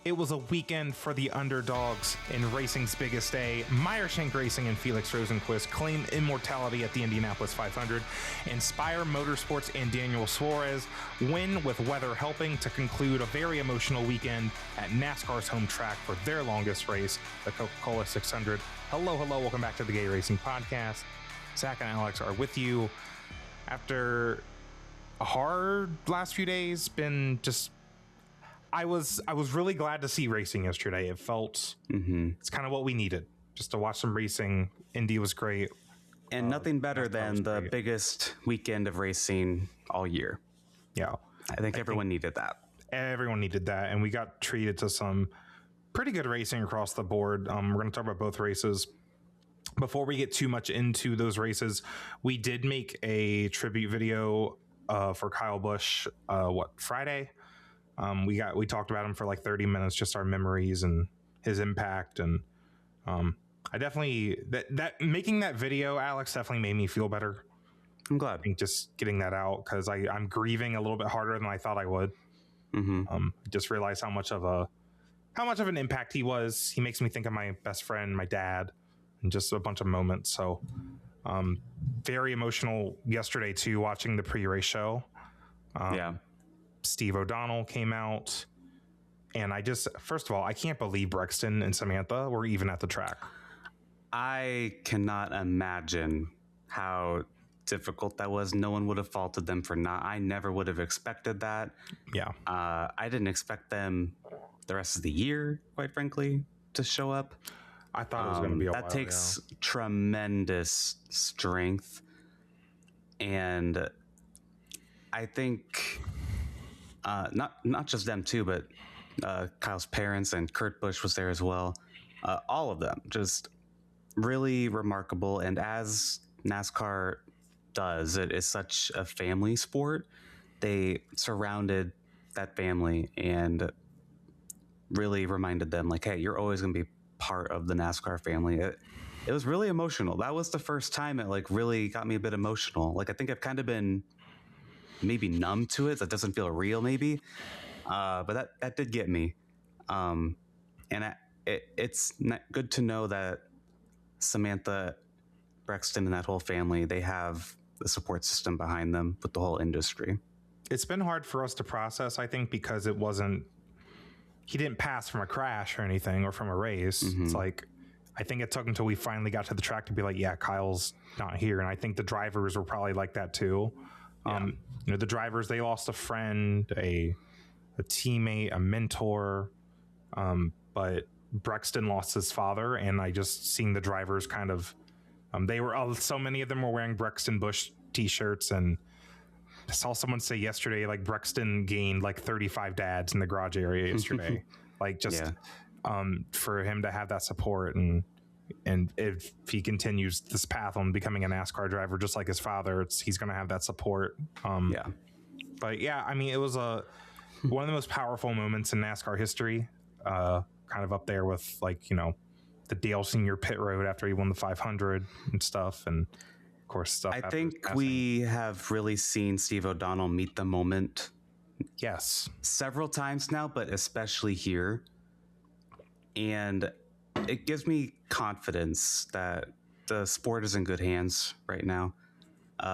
It was a weekend for the underdogs in racing's biggest day. Meyershank Racing and Felix Rosenquist claim immortality at the Indianapolis 500. Inspire Motorsports and Daniel Suarez win with weather helping to conclude a very emotional weekend at NASCAR's home track for their longest race, the Coca-Cola 600. Hello, welcome back to the Gay Racing Podcast. Zack and Alex are with you after a hard last few days. I was really glad to see racing yesterday. It felt it's kind of what we needed, just to watch some racing. Indy was great. And nothing better than the biggest weekend of racing all year. Yeah. I think everyone needed that. Everyone needed that. And we got treated to some pretty good racing across the board. We're going to talk about both races. Before we get too much into those races, we did make a tribute video for Kyle Busch, Friday? We talked about him for like 30 minutes, just our memories and his impact. And I definitely that making that video, Alex, definitely made me feel better. I'm glad. I think just getting that out, because I'm grieving a little bit harder than I thought I would. Just realized how much of an impact he was. He makes me think of my best friend, my dad, and just a bunch of moments. So very emotional yesterday too, watching the pre-race show. Steve O'Donnell came out, and first of all, I can't believe Brexton and Samantha were even at the track. I cannot imagine how difficult that was. No one would have faulted them for not. I never would have expected that. Yeah. I didn't expect them the rest of the year, quite frankly, to show up. I thought it was going to be a while. That takes tremendous strength, and I think not just them too, but Kyle's parents and Kurt Busch was there as well. All of them just really remarkable. And as NASCAR does, it is such a family sport. They surrounded that family and really reminded them, like, hey, you're always going to be part of the NASCAR family. It was really emotional. That was the first time it like really got me a bit emotional. Like, I think I've kind of been maybe numb to it. That doesn't feel real, maybe. But that did get me. It's good to know that Samantha, Brexton, and that whole family, they have the support system behind them with the whole industry. It's been hard for us to process, I think, because he didn't pass from a crash or anything, or from a race. It's like, I think it took until we finally got to the track to be like, yeah, Kyle's not here. And I think the drivers were probably like that too. Yeah. The drivers, they lost a friend, a teammate, a mentor. But Brexton lost his father, and I just seeing the drivers kind of, so many of them were wearing Brexton Busch t-shirts, and I saw someone say yesterday, like, Brexton gained like 35 dads in the garage area yesterday. For him to have that support, and if he continues this path on becoming a NASCAR driver, just like his father, he's going to have that support. But yeah, I mean, it was one of the most powerful moments in NASCAR history, kind of up there with, like, the Dale Senior pit road after he won the 500 and stuff. And of course, stuff. I think we have really seen Steve O'Donnell meet the moment. Yes. Several times now, but especially here. And it gives me confidence that the sport is in good hands right now.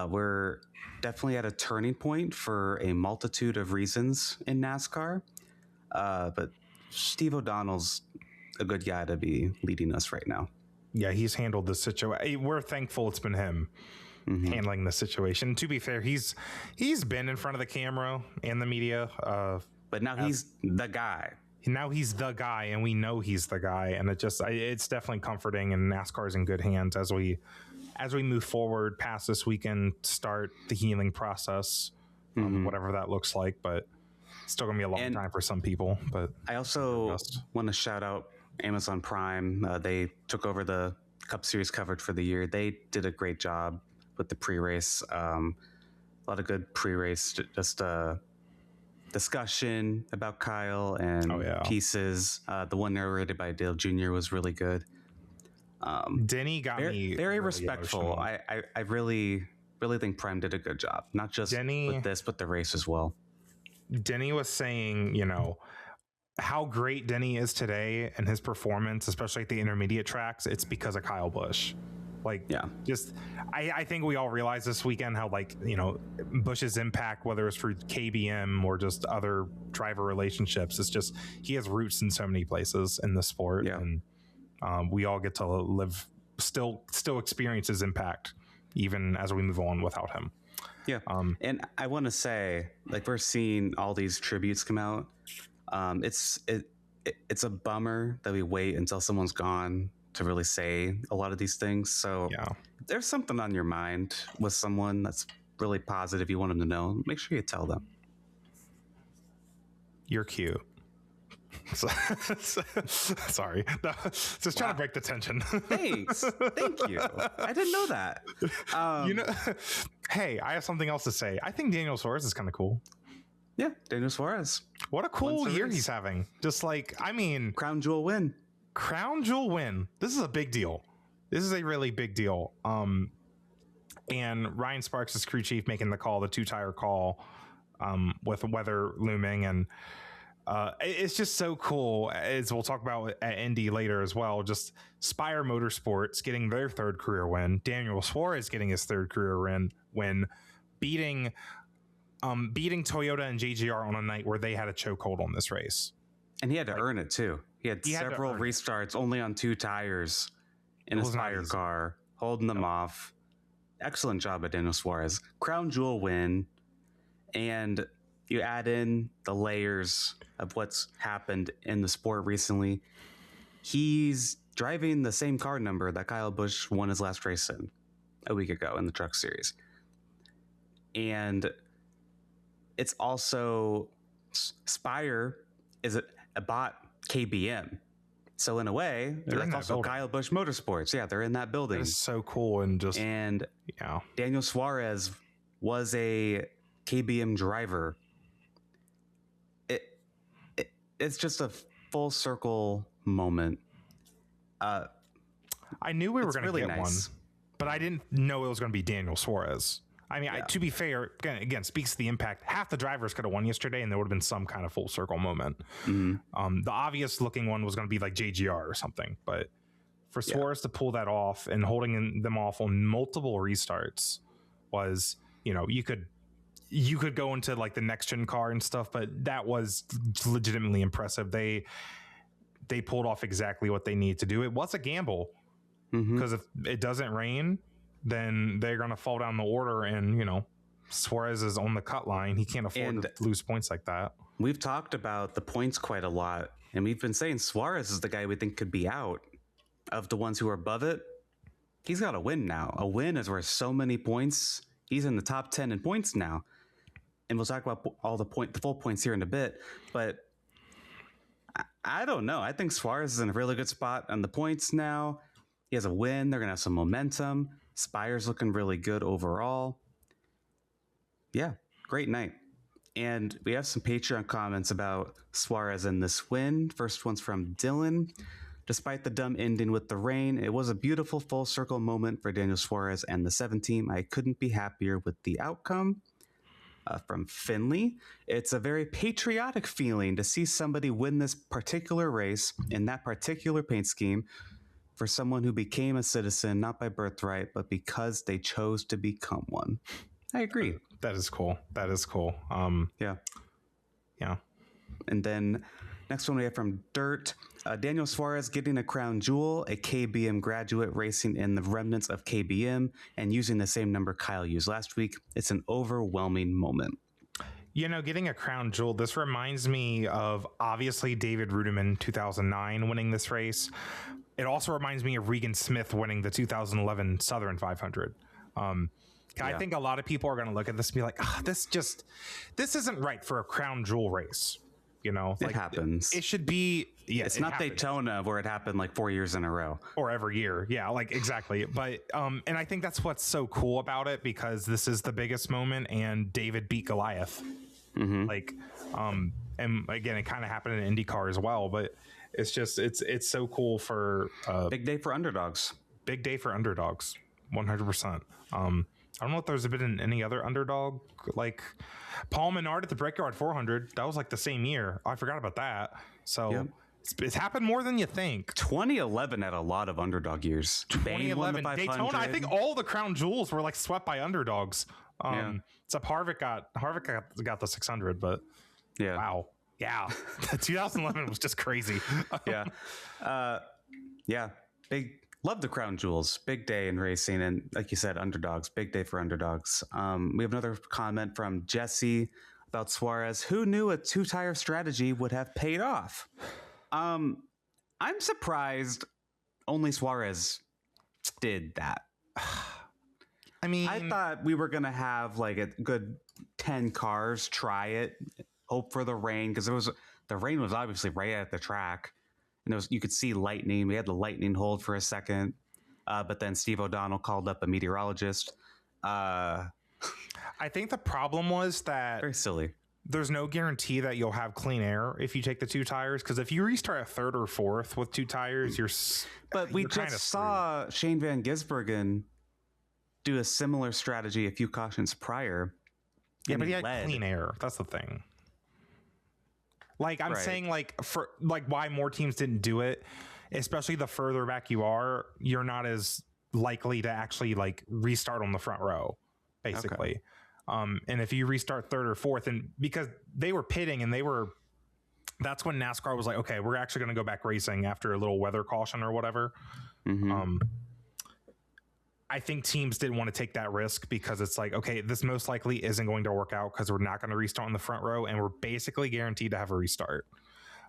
We're definitely at a turning point for a multitude of reasons in NASCAR. But Steve O'Donnell's a good guy to be leading us right now. Yeah, he's handled the situation. We're thankful it's been him handling the situation. To be fair, he's been in front of the camera and the media. But now he's the guy. Now he's the guy, and we know he's the guy. And it's definitely comforting, and NASCAR's in good hands as we move forward past this weekend, start the healing process, whatever that looks like. But it's still going to be a long time for some people. But I also want to shout out Amazon Prime. They took over the Cup Series coverage for the year. They did a great job with the pre-race. A lot of good pre-race, just discussion about Kyle and pieces. The one narrated by Dale Jr. was really good. Denny got me very respectful. I really think Prime did a good job, not just with this, but the race as well. Denny was saying, how great Denny is today and his performance, especially at the intermediate tracks, it's because of Kyle Busch. Like, just I think we all realize this weekend how, like, you know, Busch's impact, whether it's through KBM or just other driver relationships, it's just he has roots in so many places in the sport, and we all get to live still experience his impact even as we move on without him. Yeah, and I want to say, like, we're seeing all these tributes come out. It's a bummer that we wait until someone's gone to really say a lot of these things. So if there's something on your mind with someone that's really positive, you want them to know, make sure you tell them. You're cute. Sorry. No, just trying to break the tension. Thanks. Thank you. I didn't know that. You know, hey, I have something else to say. I think Daniel Suarez is kind of cool. Yeah, Daniel Suarez. What a cool year he's having. Just like, I mean, crown jewel win. This is a big deal. This is a really big deal. And Ryan Sparks is crew chief, making the call, the 2-tire call, with weather looming, and it's just so cool, as we'll talk about at Indy later as well. Just Spire Motorsports getting their 3rd career win, Daniel Suarez getting his 3rd career win, beating Toyota and JGR on a night where they had a chokehold on this race. And he had to earn it too. He had several restarts only on 2 tires in a Spire car, holding them off. Excellent job at Daniel Suarez. Crown jewel win. And you add in the layers of what's happened in the sport recently. He's driving the same car number that Kyle Busch won his last race in a week ago in the Truck Series. And it's also Spire is a bought KBM. So in a way, that's also Kyle Busch Motorsports. Yeah, they're in that building. It's so cool. And Daniel Suarez was a KBM driver. It's just a full circle moment. I knew we were going to get one, but I didn't know it was going to be Daniel Suarez. I mean, to be fair, again, speaks to the impact. Half the drivers could have won yesterday, and there would have been some kind of full circle moment. The obvious looking one was going to be like JGR or something, but for Suarez to pull that off and holding them off on multiple restarts was, you know, you could go into like the next gen car and stuff, but that was legitimately impressive. They pulled off exactly what they need to do. It was a gamble because if it doesn't rain, then they're going to fall down the order, and, you know, Suarez is on the cut line. He can't afford to lose points like that. We've talked about the points quite a lot, and we've been saying Suarez is the guy we think could be out. Of the ones who are above it, he's got a win now. A win is worth so many points. He's in the top 10 in points now. And we'll talk about all the full points here in a bit, but I don't know. I think Suarez is in a really good spot on the points now. He has a win. They're going to have some momentum. Spire's looking really good overall. Yeah, great night. And we have some Patreon comments about Suarez and this win. First one's from Dylan. Despite the dumb ending with the rain, it was a beautiful full circle moment for Daniel Suarez and the 7 team. I couldn't be happier with the outcome. From Finley, it's a very patriotic feeling to see somebody win this particular race in that particular paint scheme for someone who became a citizen, not by birthright, but because they chose to become one. I agree. That is cool. Yeah. Yeah. And then next one we have from Dirt. Daniel Suarez getting a crown jewel, a KBM graduate racing in the remnants of KBM and using the same number Kyle used last week. It's an overwhelming moment. You know, getting a crown jewel, this reminds me of obviously David Rudiman 2009 winning this race. It also reminds me of Regan Smith winning the 2011 Southern 500. I think a lot of people are going to look at this and be like, this isn't right for a crown jewel race. You know, it happens. It should be. Yeah, it's not Daytona where it happened like 4 years in a row or every year. Yeah, like exactly. But and I think that's what's so cool about it, because this is the biggest moment and David beat Goliath. Like, and again, it kind of happened in IndyCar as well. But it's just it's so cool for big day for underdogs. Big day for underdogs. 100%. I don't know if there's been any other underdog, like Paul Menard at the Brickyard 400. That was like the same year. I forgot about that. So Yep. it's happened more than you think. 2011 had a lot of underdog years. 2011 Daytona. I think all the crown jewels were like swept by underdogs. Except Harvick got the 600, but yeah, wow, yeah, 2011 was just crazy. Yeah, big. Love the crown jewels. Big day in racing, and like you said, underdogs. Big day for underdogs. We have another comment from Jesse about Suarez. Who knew a 2-tire strategy would have paid off? I'm surprised only Suarez did that. I mean, I thought we were gonna have like a good 10 cars try it, hope for the rain, because the rain was obviously right at the track. And you could see lightning. We had the lightning hold for a second, but then Steve O'Donnell called up a meteorologist. I think the problem was that Very silly. There's no guarantee that you'll have clean air if you take the 2 tires, because if you restart a 3rd or 4th with 2 tires, But we just saw Shane Van Gisbergen do a similar strategy a few cautions prior. Yeah, but he had clean air. That's the thing. Like I'm saying, like for like why more teams didn't do it, especially the further back you are, you're not as likely to actually like restart on the front row, basically. Okay. And if you restart 3rd or 4th, and because they were pitting and that's when NASCAR was like, okay, we're actually going to go back racing after a little weather caution or whatever. Mm-hmm. I think teams didn't want to take that risk because it's like, okay, this most likely isn't going to work out because we're not going to restart in the front row and we're basically guaranteed to have a restart.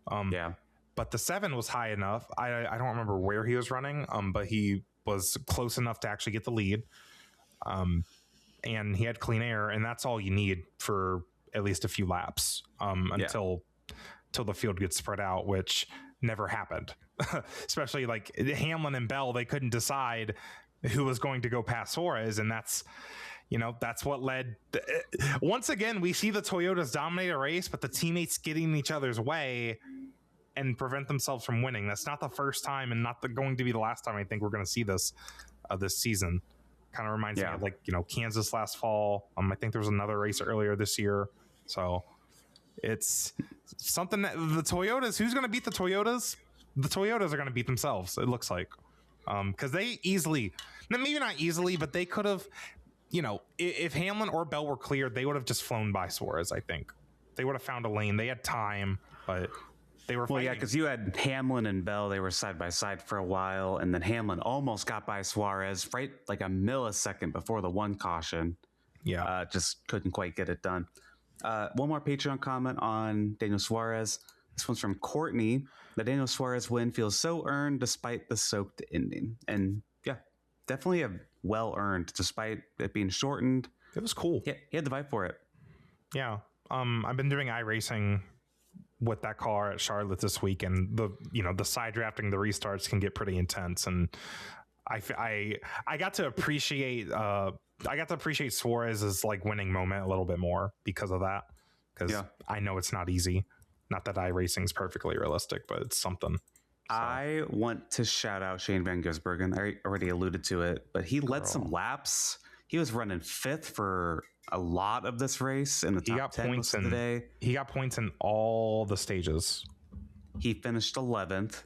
But the 7 was high enough. I don't remember where he was running, but he was close enough to actually get the lead. And he had clean air, and that's all you need for at least a few laps until the field gets spread out, which never happened. Especially like Hamlin and Bell, they couldn't decide who was going to go past Suarez, and that's what led. Once again, we see the Toyotas dominate a race, but the teammates getting in each other's way and prevent themselves from winning. That's not the first time, and not going to be the last time I think we're going to see this this season. Kind of reminds me of like Kansas last fall. I think there was another race earlier this year, so it's something that the Toyotas. Who's going to beat the Toyotas? The Toyotas are going to beat themselves. It looks like. Because they easily, maybe not easily, but they could have, if Hamlin or Bell were clear, they would have just flown by Suarez. I think they would have found a lane. They had time, but they were. Well, yeah, because you had Hamlin and Bell. They were side by side for a while, and then Hamlin almost got by Suarez right like a millisecond before the 1 caution. Yeah, just couldn't quite get it done. One more Patreon comment on Daniel Suarez. This one's from Courtney. The Daniel Suarez win feels so earned despite the soaked ending. And yeah, definitely a well earned despite it being shortened. It was cool. Yeah, he had the vibe for it. Yeah. I've been doing iRacing with that car at Charlotte this week, and the side drafting, the restarts can get pretty intense. And I got to appreciate Suarez's like winning moment a little bit more because of that. Because I know it's not easy. Not that iRacing is perfectly realistic, but it's something. So. I want to shout out Shane Van Gisbergen. I already alluded to it, but he led some laps. He was running 5th for a lot of this race in the top 10 points today. He got points in all the stages. He finished 11th.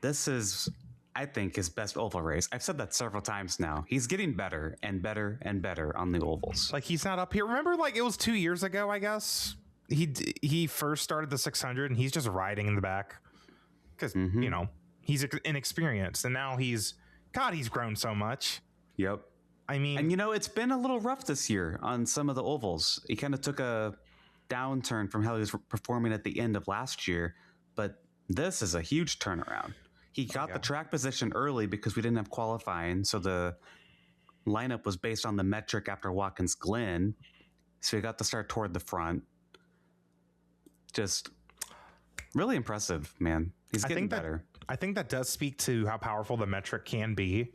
This is, I think, his best oval race. I've said that several times now. He's getting better and better and better on the ovals. Like he's not up here. Remember, like it was 2 years ago, I guess. He first started the 600 and he's just riding in the back because he's inexperienced, and now he's grown so much. Yep. I mean, and it's been a little rough this year on some of the ovals. He kind of took a downturn from how he was performing at the end of last year, but this is a huge turnaround. He got the track position early because we didn't have qualifying, so the lineup was based on the metric after Watkins Glen, so he got to start toward the front. Just really impressive, man. He's getting better. I think that does speak to how powerful the metric can be.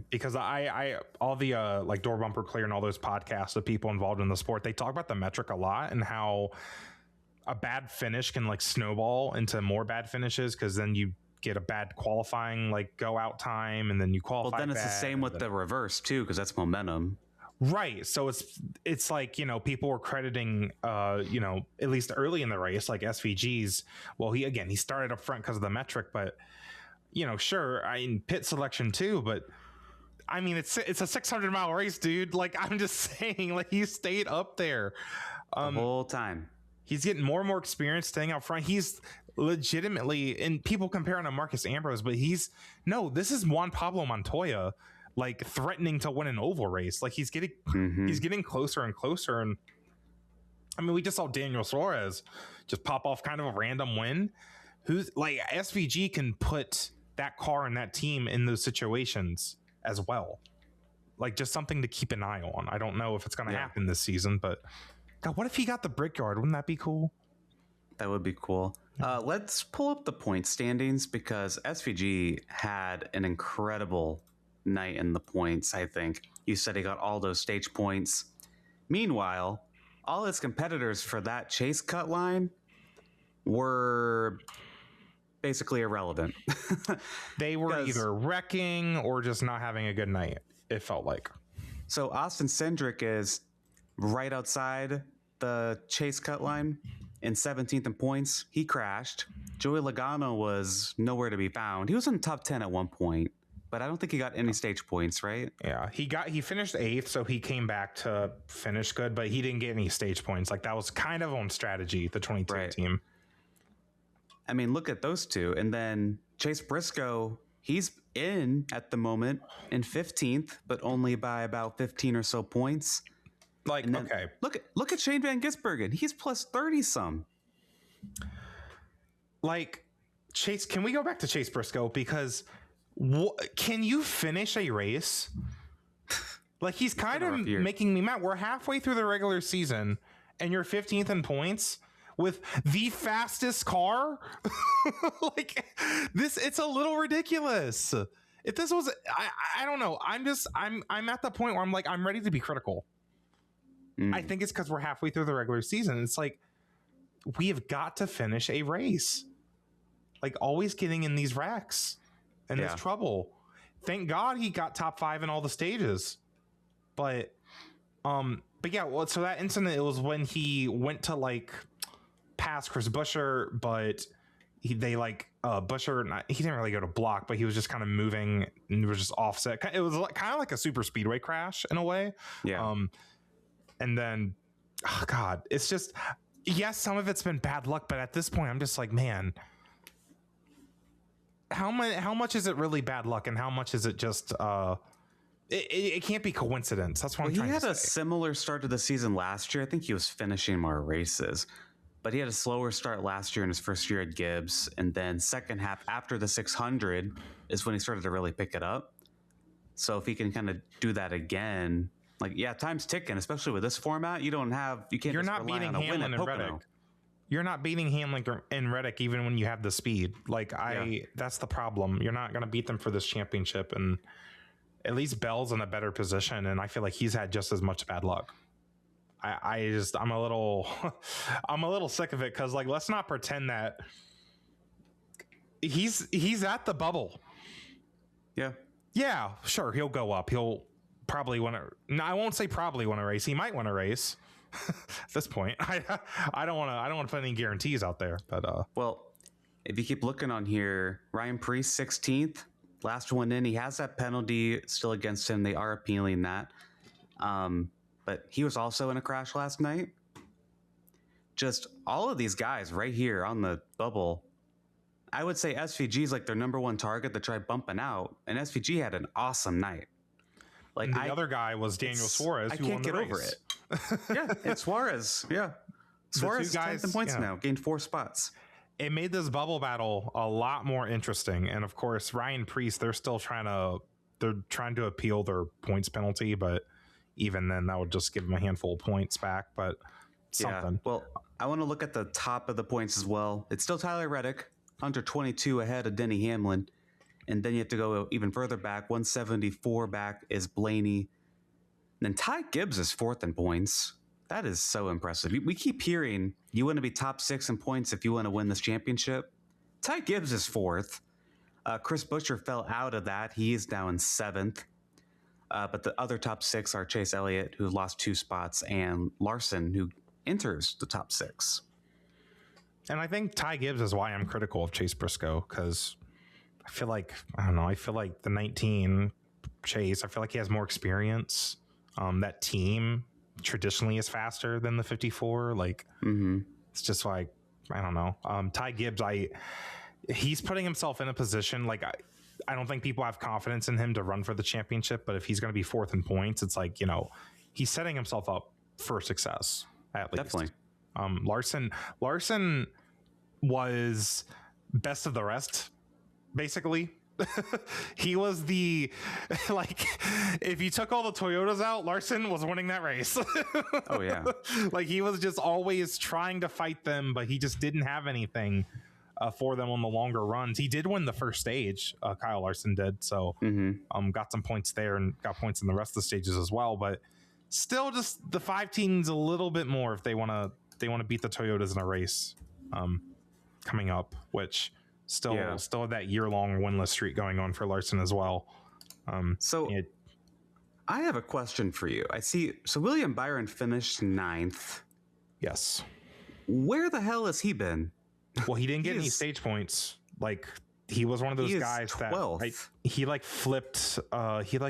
Because I all the like Door Bumper Clear and all those podcasts of people involved in the sport, they talk about the metric a lot and how a bad finish can like snowball into more bad finishes, because then you get a bad qualifying like go out time and then you qualify. Well, then it's the same with the reverse too, because that's momentum. Right. So it's like, people were crediting, at least early in the race, like SVG's. Well, he started up front because of the metric, but, sure, pit selection too, but I mean, it's a 600-mile race, dude. Like, I'm just saying, like, he stayed up there The whole time. He's getting more and more experience staying out front. He's legitimately, and people comparing to Marcus Ambrose, but this is Juan Pablo Montoya, like, threatening to win an oval race. Like, he's getting closer and closer. And I mean, we just saw Daniel Suarez just pop off kind of a random win. Who's like, SVG can put that car and that team in those situations as well. Like, just something to keep an eye on. I don't know if it's going to happen this season, but God, what if he got the Brickyard? Wouldn't that be cool? That would be cool. Let's pull up the point standings because SVG had an incredible night in the points, I think. You said he got all those stage points. Meanwhile, all his competitors for that chase cut line were basically irrelevant. They were either wrecking or just not having a good night, it felt like. So Austin Cindric is right outside the chase cut line in 17th in points. He crashed. Joey Logano was nowhere to be found. He was in the top 10 at one point, but I don't think he got any stage points, right? Yeah, he finished 8th, so he came back to finish good, but he didn't get any stage points. Like, that was kind of on strategy, the 22 team. I mean, look at those two. And then Chase Briscoe, he's in at the moment in 15th, but only by about 15 or so points. Like, then, okay. Look at Shane Van Gisbergen. He's plus 30 some. Like, Chase, can we go back to Chase Briscoe? Because can you finish a race? Like, he's kind of making me mad. We're halfway through the regular season and you're 15th in points with the fastest car. Like, it's a little ridiculous. If this was, I don't know. I'm at the point where I'm like, I'm ready to be critical. I think it's because we're halfway through the regular season. It's like, we have got to finish a race. Like, always getting in these wrecks and this trouble. Thank God he got top 5 in all the stages. But yeah, well, so that incident, it was when he went to like pass Chris Buescher, but Buescher, he didn't really go to block, but he was just kind of moving and he was just offset. It was kind of like a super speedway crash in a way. Yeah. And then, oh God, it's just, yes, some of it's been bad luck, but at this point, I'm just like, man, how much is it really bad luck, and how much is it just? It can't be coincidence. That's what I'm trying to say. He had a similar start to the season last year. I think he was finishing more races, but he had a slower start last year in his first year at Gibbs, and then second half after the 600 is when he started to really pick it up. So if he can kind of do that again. Like, yeah, time's ticking, especially with this format. You can't. You're not beating Hamlin and Reddick. You're not beating Hamlin and Reddick even when you have the speed. Like, that's the problem. You're not going to beat them for this championship. And at least Bell's in a better position, and I feel like he's had just as much bad luck. I'm a little sick of it because, like, let's not pretend that he's at the bubble. Yeah, sure, he'll go up. He'll probably want to. No, I won't say probably want to race. He might want to race. At this point, I don't want to put any guarantees out there. But well, if you keep looking on here, Ryan Preece 16th, last one in. He has that penalty still against him. They are appealing that. But he was also in a crash last night. Just all of these guys right here on the bubble. I would say SVG is like their number one target to try bumping out, and SVG had an awesome night. Like, the other guy was Daniel Suarez. I can't get over it. Yeah, and Suarez. Yeah, Suarez is 10th in points now, gained 4 spots. It made this bubble battle a lot more interesting, and of course, Ryan Preece. They're trying to appeal their points penalty, but even then, that would just give them a handful of points back. But something. Yeah. Well, I want to look at the top of the points as well. It's still Tyler Reddick, 122 ahead of Denny Hamlin. And then you have to go even further back. 174 back is Blaney. And then Ty Gibbs is 4th in points. That is so impressive. We keep hearing you want to be top 6 in points if you want to win this championship. Ty Gibbs is 4th. Chris Buescher fell out of that. He is now in 7th. But the other top 6 are Chase Elliott, who lost 2 spots, and Larson, who enters the top 6. And I think Ty Gibbs is why I'm critical of Chase Briscoe, because I feel like the 19 Chase, I feel like he has more experience. That team traditionally is faster than the 54. Like, it's just like, I don't know. Ty Gibbs, he's putting himself in a position, like, I don't think people have confidence in him to run for the championship, but if he's going to be 4th in points, it's like, he's setting himself up for success, at least. Definitely. Larson was best of the rest, basically. He was the, like, if you took all the Toyotas out, Larson was winning that race. Oh yeah. Like, he was just always trying to fight them, but he just didn't have anything for them on the longer runs. He did win the first stage, Kyle Larson did, so got some points there and got points in the rest of the stages as well, but still, just the 5 teams a little bit more if they want to beat the Toyotas in a race coming up, which still have that year-long winless streak going on for Larson as well. I have a question for you. I see. So William Byron finished 9th. Yes. Where the hell has he been? Well, he didn't get any stage points. Like, he was one of those guys 12th. that he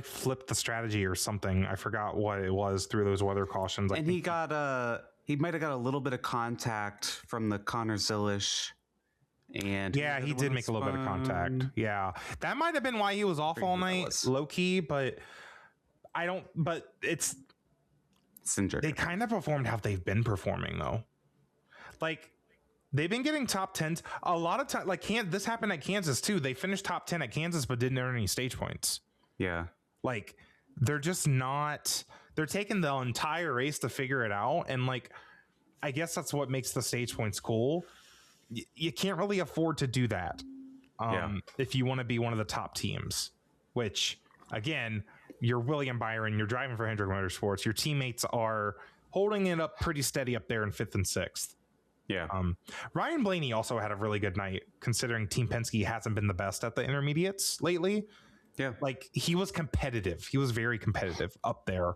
flipped the strategy or something. I forgot what it was through those weather cautions. And he might have got a little bit of contact from the Connor Zilish. And yeah, he did make a little bit of contact. Yeah, that might have been why he was off all night, low key. But it's they kind of performed how they've been performing though. Like, they've been getting top 10s a lot of time. Like, this happened at Kansas too. They finished top 10 at Kansas, but didn't earn any stage points. Yeah, like, they're just not. They're taking the entire race to figure it out, and like, I guess that's what makes the stage points cool. You can't really afford to do that if you want to be one of the top teams, which, again, you're William Byron, you're driving for Hendrick Motorsports, your teammates are holding it up pretty steady up there in 5th and 6th. Yeah. Ryan Blaney also had a really good night, considering Team Penske hasn't been the best at the intermediates lately. Yeah. Like, he was competitive. He was very competitive up there.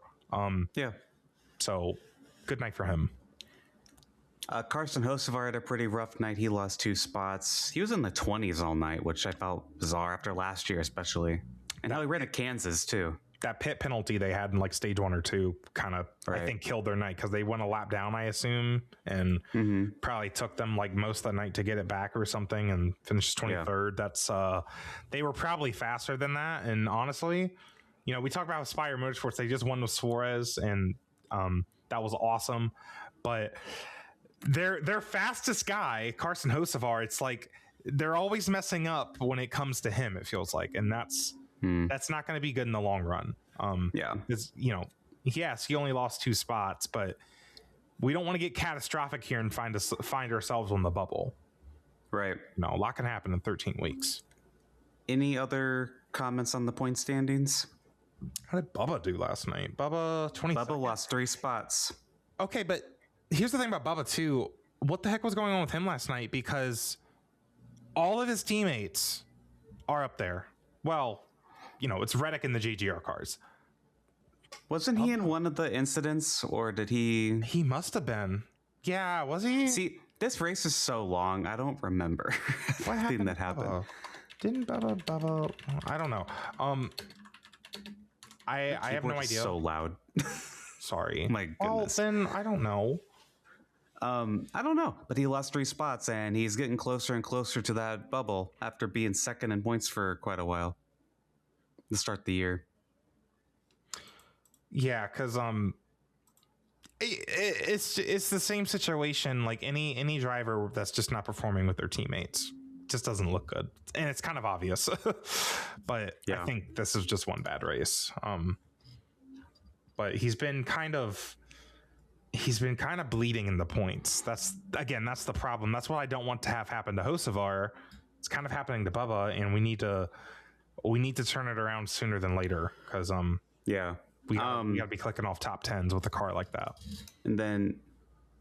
So good night for him. Carson Hocevar had a pretty rough night. He lost 2 spots. He was in the 20s all night, which I felt bizarre after last year, especially. And now he ran at Kansas, too. That pit penalty they had in like stage 1 or 2 kind of, I think, killed their night, because they went a lap down, I assume, and probably took them like most of the night to get it back or something, and finished 23rd. That's they were probably faster than that. And honestly, we talk about Spire Motorsports. They just won with Suarez, and that was awesome. But their fastest guy, Carson Hocevar, it's like they're always messing up when it comes to him, it feels like, and that's not going to be good in the long run. Because yes, he only lost 2 spots, but we don't want to get catastrophic here and find ourselves on the bubble. Right. No, a lot can happen in 13 weeks. Any other comments on the point standings? How did Bubba do last night? Bubba 20. Bubba lost 3 spots. Okay, but here's the thing about Bubba too. What the heck was going on with him last night? Because all of his teammates are up there. Well, it's Reddick in the JGR cars. Wasn't he in one of the incidents, or did he? He must have been. Yeah, was he? See, this race is so long, I don't remember what happened that happened. Didn't Bubba? I don't know. I have no idea. So loud. Sorry. My goodness. Well, then I don't know. I don't know, but he lost 3 spots, and he's getting closer and closer to that bubble after being 2nd in points for quite a while to start the year. Yeah, because it's the same situation. Like any driver that's just not performing with their teammates just doesn't look good, and it's kind of obvious. But I think this is just one bad race. But he's been kind of bleeding in the points. That's the problem. That's what I don't want to have happen to Hocevar. It's kind of happening to Bubba, and we need to turn it around sooner than later, because we gotta be clicking off top 10s with a car like that. And then,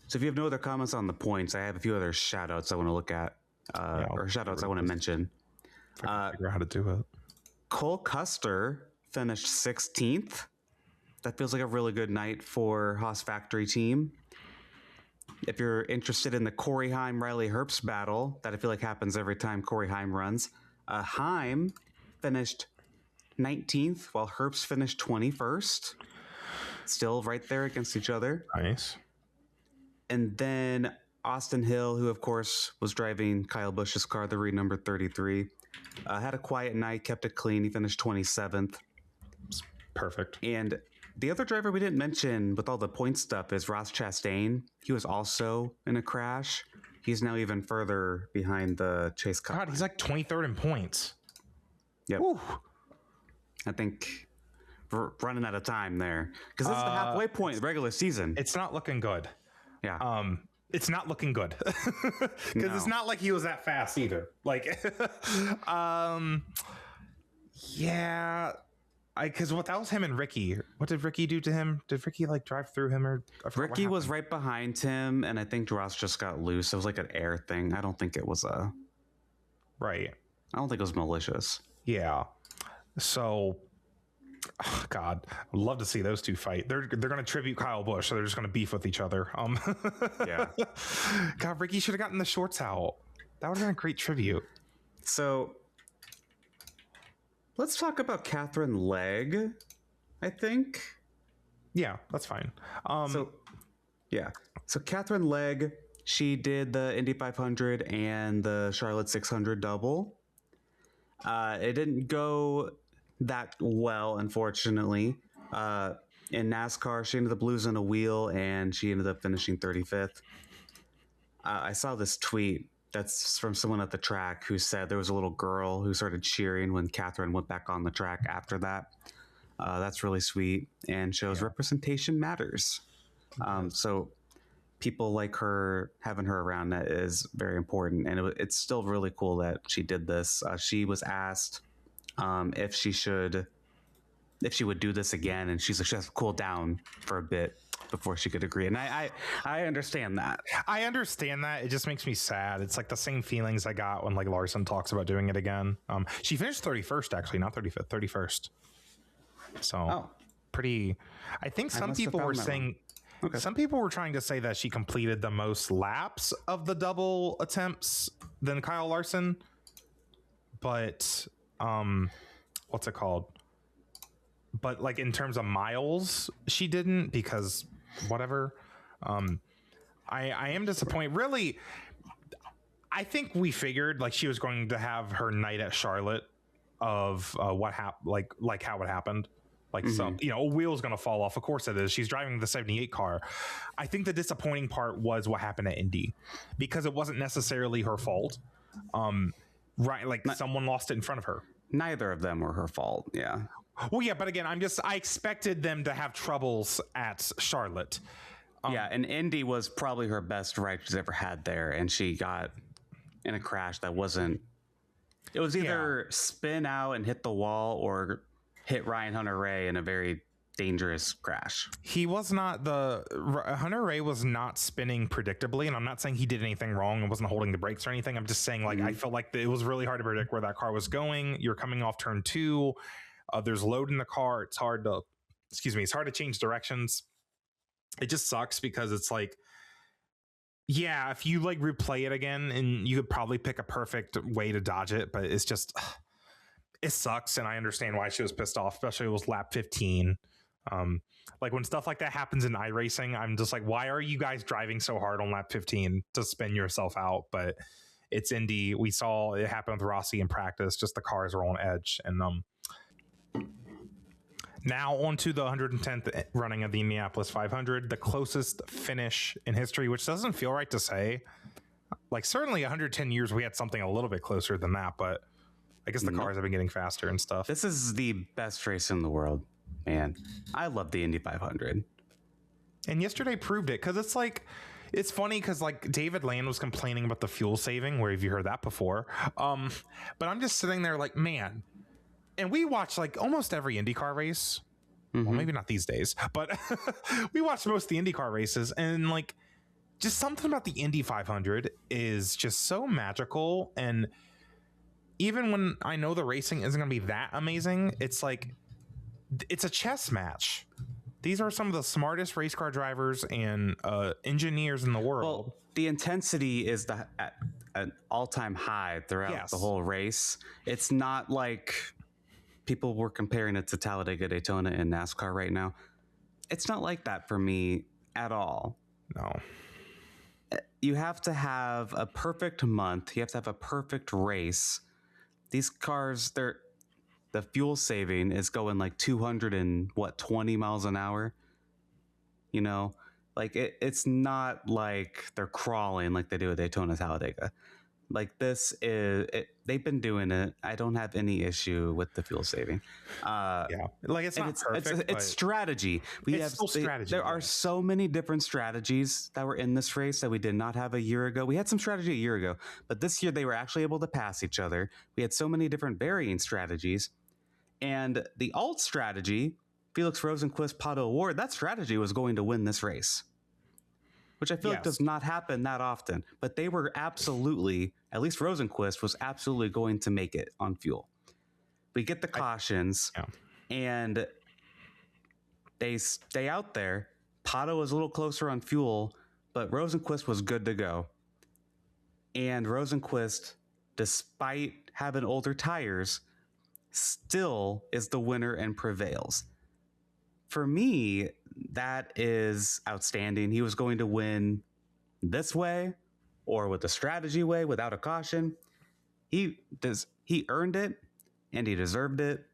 so if you have no other comments on the points, I have a few other shout outs I want to look at, or shout outs I want to mention. If I can figure out how to do it. Cole Custer finished 16th. That feels like a really good night for Haas Factory team. If you're interested in the Corey Heim Riley Herbst battle, that I feel like happens every time Corey Heim runs, Heim finished 19th while Herbst finished 21st. Still right there against each other. Nice. And then Austin Hill, who of course was driving Kyle Busch's car, the number 33, had a quiet night, kept it clean. He finished 27th. Perfect. And the other driver we didn't mention with all the point stuff is Ross Chastain. He was also in a crash. He's now even further behind the chase car. God, he's like 23rd in points. Yep. Woo. I think we're running out of time there because this is the halfway point of the regular season. It's not looking good. Yeah. It's not looking good because it's not like he was that fast either. Like, yeah. Because that was him and Ricky. What did Ricky do to him? Did Ricky like drive through him or? Ricky was right behind him, and I think Ross just got loose. It was like an air thing. I don't think it was right. I don't think it was malicious. Yeah. So, God, I'd love to see those two fight. They're going to tribute Kyle Busch, so they're just going to beef with each other. Yeah. God, Ricky should have gotten the shorts out. That would have been a great tribute. So. Let's talk about Catherine Legg, I think. Yeah, that's fine. So Catherine Legg, she did the Indy 500 and the Charlotte 600 double. It didn't go that well, unfortunately. In NASCAR, she ended up losing a wheel, and she ended up finishing 35th. I saw this tweet. That's from someone at the track who said there was a little girl who started cheering when Catherine went back on the track after that. That's really sweet and shows representation matters. So people like her, having her around, that is very important. And it's still really cool that she did this. She was asked if she would do this again. And she's like, she has to cool down for a bit before she could agree. And I understand that. I understand that. It just makes me sad. It's like the same feelings I got when like Larson talks about doing it again. She finished 31st, actually, not 35th, 31st. So pretty, I think some people were saying, some people were trying to say that she completed the most laps of the double attempts than Kyle Larson. But, what's it called? But like in terms of miles, she didn't, because whatever. I am disappointed. Really, I think we figured like she was going to have her night at Charlotte of what happened, like how it happened. Like some, a wheel's going to fall off. Of course it is. She's driving the 78 car. I think the disappointing part was what happened at Indy, because it wasn't necessarily her fault. Right. Like someone lost it in front of her. Neither of them were her fault. Yeah. Well, yeah, but again, I expected them to have troubles at Charlotte. Yeah, and Indy was probably her best ride she's ever had there, and she got in a crash that wasn't. It was either spin out and hit the wall or hit Ryan Hunter-Reay in a very dangerous crash. He was not Hunter-Reay was not spinning predictably, and I'm not saying he did anything wrong and wasn't holding the brakes or anything. I'm just saying like I felt like it was really hard to predict where that car was going. You're coming off turn 2. There's load in the car. It's hard to change directions. It just sucks because it's like, yeah, if you like replay it again, and you could probably pick a perfect way to dodge it, but it's just, it sucks. And I understand why she was pissed off, especially it was lap 15. Like when stuff like that happens in iRacing, I'm just like, why are you guys driving so hard on lap 15 to spin yourself out? But it's Indy. We saw it happen with Rossi in practice. Just the cars are on edge. And now on to the 110th running of the Indianapolis 500, the closest finish in history, which doesn't feel right to say. Like certainly 110 years, we had something a little bit closer than that, but I guess the cars have been getting faster and stuff. This is the best race in the world, man. I love the Indy 500. And yesterday proved it, because it's like, it's funny because like David Land was complaining about the fuel saving. Where have you heard that before? But I'm just sitting there like, man. And we watch like almost every IndyCar race. Well, maybe not these days, but we watch most of the IndyCar races, and like just something about the Indy 500 is just so magical. And even when I know the racing isn't going to be that amazing, it's like it's a chess match. These are some of the smartest race car drivers and engineers in the world. Well, the intensity is at an all-time high throughout the whole race. It's not like people were comparing it to Talladega, Daytona, and NASCAR right now. It's not like that for me at all. No. You have to have a perfect month. You have to have a perfect race. These cars, the fuel saving is going like 220 miles an hour. You know, like it's not like they're crawling like they do at Daytona, Talladega. Like this is they've been doing it. I don't have any issue with the fuel saving. Like it's not perfect. It's strategy. Strategy. There are so many different strategies that were in this race that we did not have a year ago. We had some strategy a year ago, but this year they were actually able to pass each other. We had so many different varying strategies, and the alt strategy, Felix Rosenqvist Pato Award, that strategy was going to win this race, which I feel like does not happen that often. But they were absolutely, at least Rosenqvist was absolutely going to make it on fuel. We get the cautions, and they stay out there. Pato was a little closer on fuel, but Rosenqvist was good to go. And Rosenqvist, despite having older tires, still is the winner and prevails. For me, that is outstanding. He was going to win this way or with the strategy way without a caution. He earned it and he deserved it.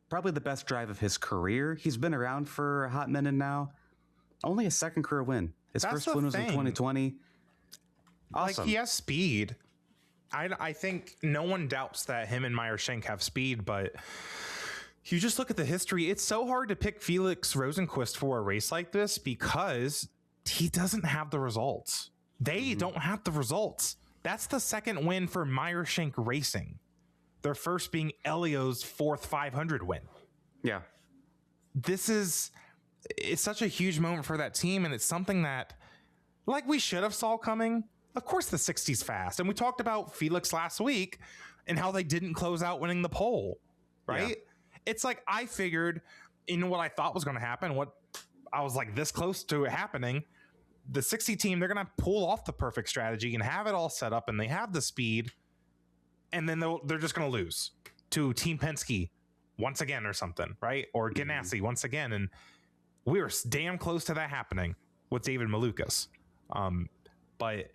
Probably the best drive of his career. He's been around for a hot minute now. Only a second career win. His first win was in 2020. Awesome. Like he has speed. I think no one doubts that him and Meyer Shank have speed, but you just look at the history. It's so hard to pick Felix Rosenqvist for a race like this because he doesn't have the results. They don't have the results. That's the second win for Meyer Shank Racing. Their first being Elio's fourth 500 win. Yeah. It's such a huge moment for that team, and it's something that, like, we should have saw coming. Of course the 60's fast. And we talked about Felix last week and how they didn't close out winning the pole, right? Yeah. It's like I figured in what I thought was going to happen, what I was like this close to it happening, the 60 team, they're going to pull off the perfect strategy and have it all set up, and they have the speed, and then they're just going to lose to Team Penske once again or something, right? Or Ganassi once again. And we were damn close to that happening with David Malukas. But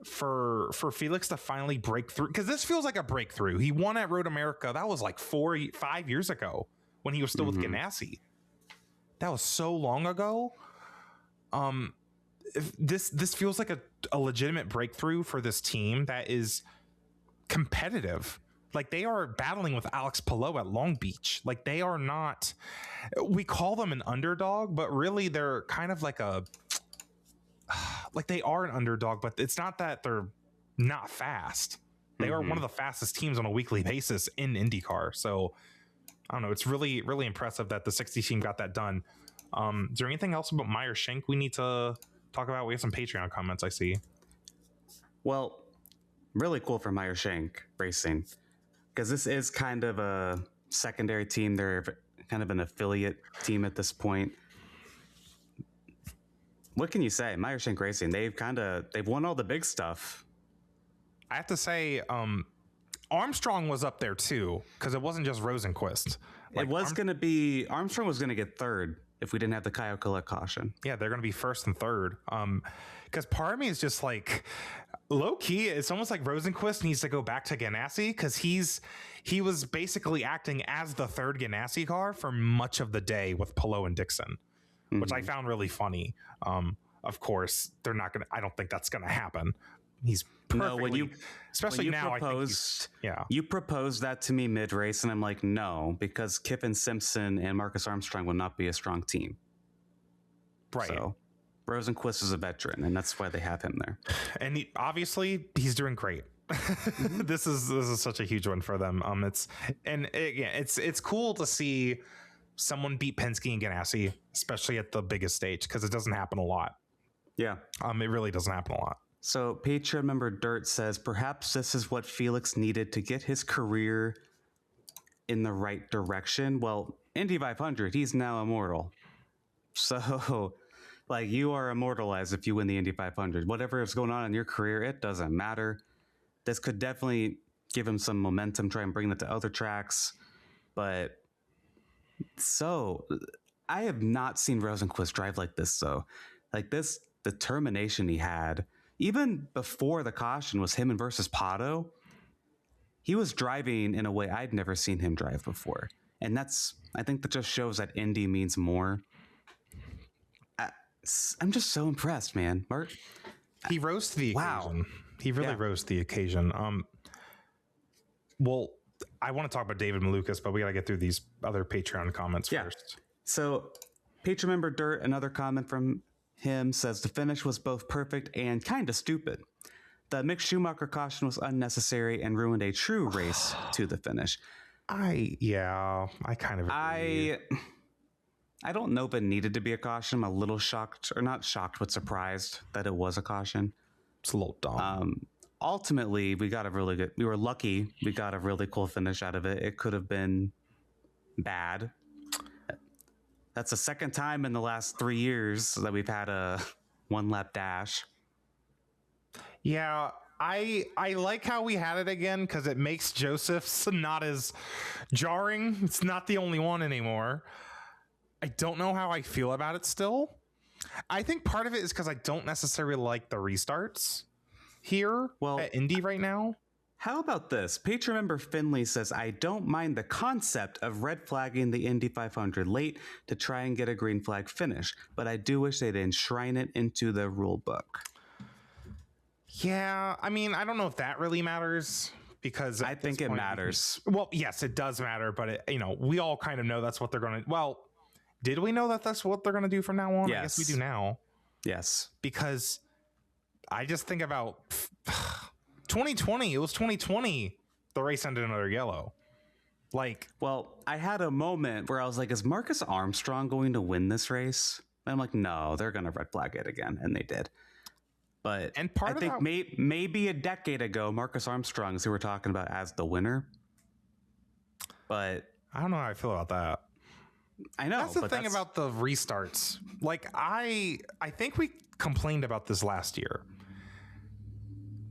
for Felix to finally break through, because this feels like a breakthrough. He won at Road America. That was like 5 years ago when he was still with Ganassi. That was so long ago. This feels like a legitimate breakthrough for this team that is competitive. Like they are battling with Alex Palou at Long Beach. Like they are not, we call them an underdog, but really they're kind of like they are an underdog, but it's not that they're not fast. They are one of the fastest teams on a weekly basis in IndyCar. So I don't know. It's really, really impressive that the 60 team got that done. Is there anything else about Meyer Shank we need to talk about? We have some Patreon comments I see. Well, really cool for Meyer Shank Racing, because this is kind of a secondary team. They're kind of an affiliate team at this point. What can you say? Meyer Shank Racing, they've won all the big stuff. I have to say, Armstrong was up there too, because it wasn't just Rosenqvist. Like Armstrong was going to get third if we didn't have the Kyle Collette caution. Yeah, they're going to be first and third. Because part of me is just like, low key, it's almost like Rosenqvist needs to go back to Ganassi, because he was basically acting as the third Ganassi car for much of the day with Palou and Dixon, which I found really funny. Of course, they're not going to, I don't think that's going to happen. He's perfectly, especially now. You proposed that to me mid-race, and I'm like, no, because Kiffin Simpson and Marcus Armstrong would not be a strong team. Right. So Rosenqvist is a veteran, and that's why they have him there. And obviously he's doing great. This is such a huge one for them. It's cool to see someone beat Penske and Ganassi, especially at the biggest stage, because it doesn't happen a lot. Yeah. It really doesn't happen a lot. So Patreon member Dirt says, perhaps this is what Felix needed to get his career in the right direction. Well, Indy 500, he's now immortal. So, like, you are immortalized if you win the Indy 500. Whatever is going on in your career, it doesn't matter. This could definitely give him some momentum, try and bring that to other tracks. But so, I have not seen Rosenqvist drive like this, though. Like, this determination he had, even before the caution was him and versus Pato, he was driving in a way I'd never seen him drive before. And I think that just shows that Indy means more. I'm just so impressed, man. He rose to the occasion. Wow. He really rose to the occasion. Well, I want to talk about David Malukas, but we got to get through these other Patreon comments first. So, Patreon member Dirt, another comment from him says the finish was both perfect and kind of stupid. The Mick Schumacher caution was unnecessary and ruined a true race to the finish. I kind of agree. I don't know if it needed to be a caution. I'm a little shocked, or not shocked, but surprised that it was a caution. It's a little dumb. Ultimately, we were lucky we got a really cool finish out of it. It could have been bad. That's the second time in the last 3 years that we've had a one lap dash. Yeah, I like how we had it again because it makes Joseph's not as jarring. It's not the only one anymore. I don't know how I feel about it still. I think part of it is because I don't necessarily like the restarts here at Indy right now. How about this? Patreon member Finley says, I don't mind the concept of red flagging the Indy 500 late to try and get a green flag finish, but I do wish they'd enshrine it into the rule book. Yeah, I mean, I don't know if that really matters because I think it matters. Well, yes, it does matter, but we all kind of know that's what they're going to. Well, did we know that that's what they're going to do from now on? Yes. I guess we do now. Yes, because I just think about 2020. It was 2020. The race ended another yellow. I had a moment where I was like, is Marcus Armstrong going to win this race? And I'm like, no, they're going to red flag it again. And they did. But I think maybe a decade ago, Marcus Armstrong is who we're talking about as the winner. But I don't know how I feel about that. I know. That's the thing about the restarts. I think we complained about this last year.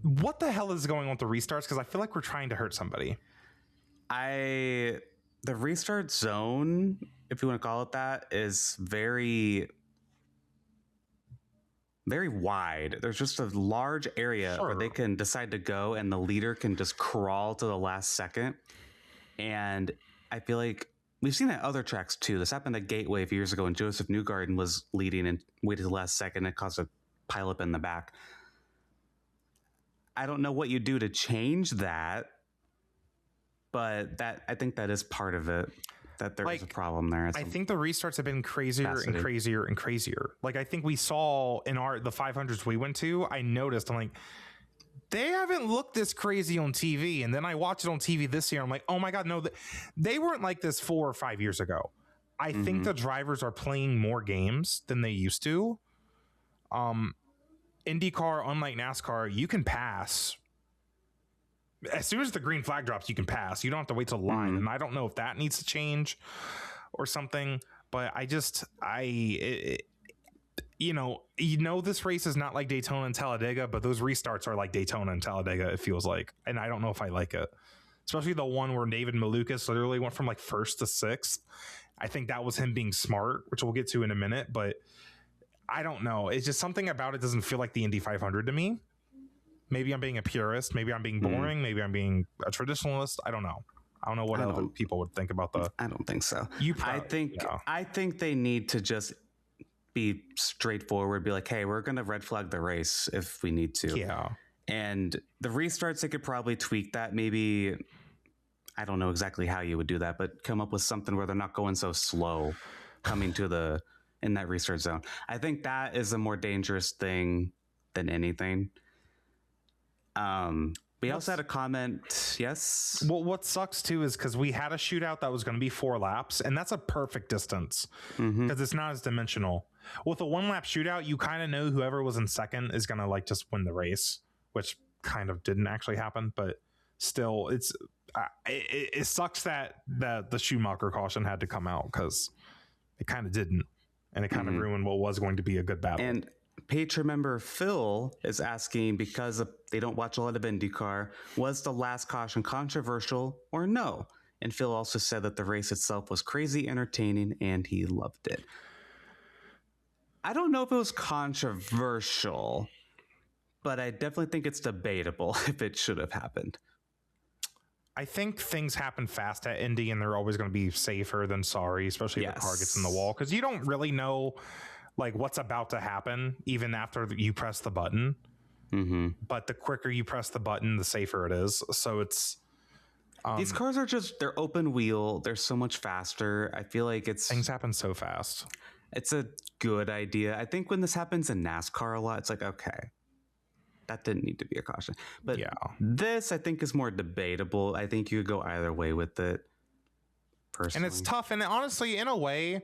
What the hell is going on with the restarts? Because I feel like we're trying to hurt somebody. The restart zone, if you want to call it that, is very, very wide. There's just a large area where they can decide to go and the leader can just crawl to the last second. And I feel like we've seen that other tracks too. This happened at Gateway a few years ago when Joseph Newgarden was leading and waited to the last second. It caused a pileup in the back. I don't know what you do to change that, but I think that is part of it. That there is a problem there. I think the restarts have been crazier and crazier and crazier. I think we saw in the 500s we went to, I noticed, I'm like, they haven't looked this crazy on TV. And then I watched it on TV this year. I'm like, oh my God, no, they weren't like this 4 or 5 years ago. I think the drivers are playing more games than they used to. IndyCar, unlike NASCAR, you can pass. As soon as the green flag drops, you can pass. You don't have to wait till the line. And I don't know if that needs to change or something, but this race is not like Daytona and Talladega, but those restarts are like Daytona and Talladega, it feels like. And I don't know if I like it. Especially the one where David Malukas literally went from first to sixth. I think that was him being smart, which we'll get to in a minute, but I don't know. It's just something about it doesn't feel like the Indy 500 to me. Maybe I'm being a purist. Maybe I'm being boring. Maybe I'm being a traditionalist. I don't know. I don't know what other people would think about the. I don't think so. I think they need to just be straightforward. Be like, hey, we're going to red flag the race if we need to. Yeah. And the restarts, they could probably tweak that. Maybe I don't know exactly how you would do that, but come up with something where they're not going so slow coming to in that restart zone. I think that is a more dangerous thing than anything. We also had a comment. Yes. Well, what sucks too is because we had a shootout that was going to be 4 laps, and that's a perfect distance because it's not as dimensional. With a 1 lap shootout, you kind of know whoever was in second is going to just win the race, which kind of didn't actually happen, but still, it sucks that the Schumacher caution had to come out, because it kind of didn't, and it kind of ruined what was going to be a good battle. And Patreon member Phil is asking, because they don't watch a lot of IndyCar, was the last caution controversial or no? And Phil also said that the race itself was crazy entertaining and he loved it. I don't know if it was controversial, but I definitely think it's debatable if it should have happened. I think things happen fast at Indy, and they're always going to be safer than sorry, especially if the car gets in the wall, because you don't really know like what's about to happen even after you press the button. But the quicker you press the button, the safer it is. So it's these cars are they're open wheel. They're so much faster. I feel like things happen so fast. It's a good idea. I think when this happens in NASCAR a lot, it's like, okay, that didn't need to be a caution. But this, I think, is more debatable. I think you could go either way with it, personally. And it's tough. And honestly, in a way,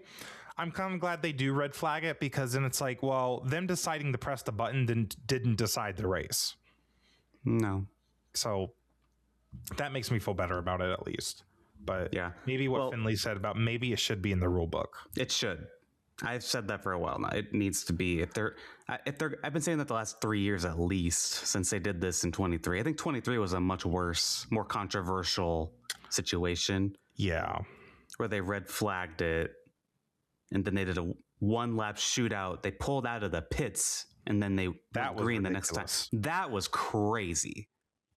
I'm kind of glad they do red flag it, because then it's like, well, them deciding to press the button didn't decide the race. No. So that makes me feel better about it, at least. But yeah, maybe what Finley said about maybe it should be in the rule book. It should. I've said that for a while now. It needs to be. I've been saying that the last 3 years at least, since they did this in 23. I think 23 was a much worse, more controversial situation. Yeah. Where they red flagged it, and then they did a 1-lap shootout. They pulled out of the pits, and then they went green the next time. That was crazy.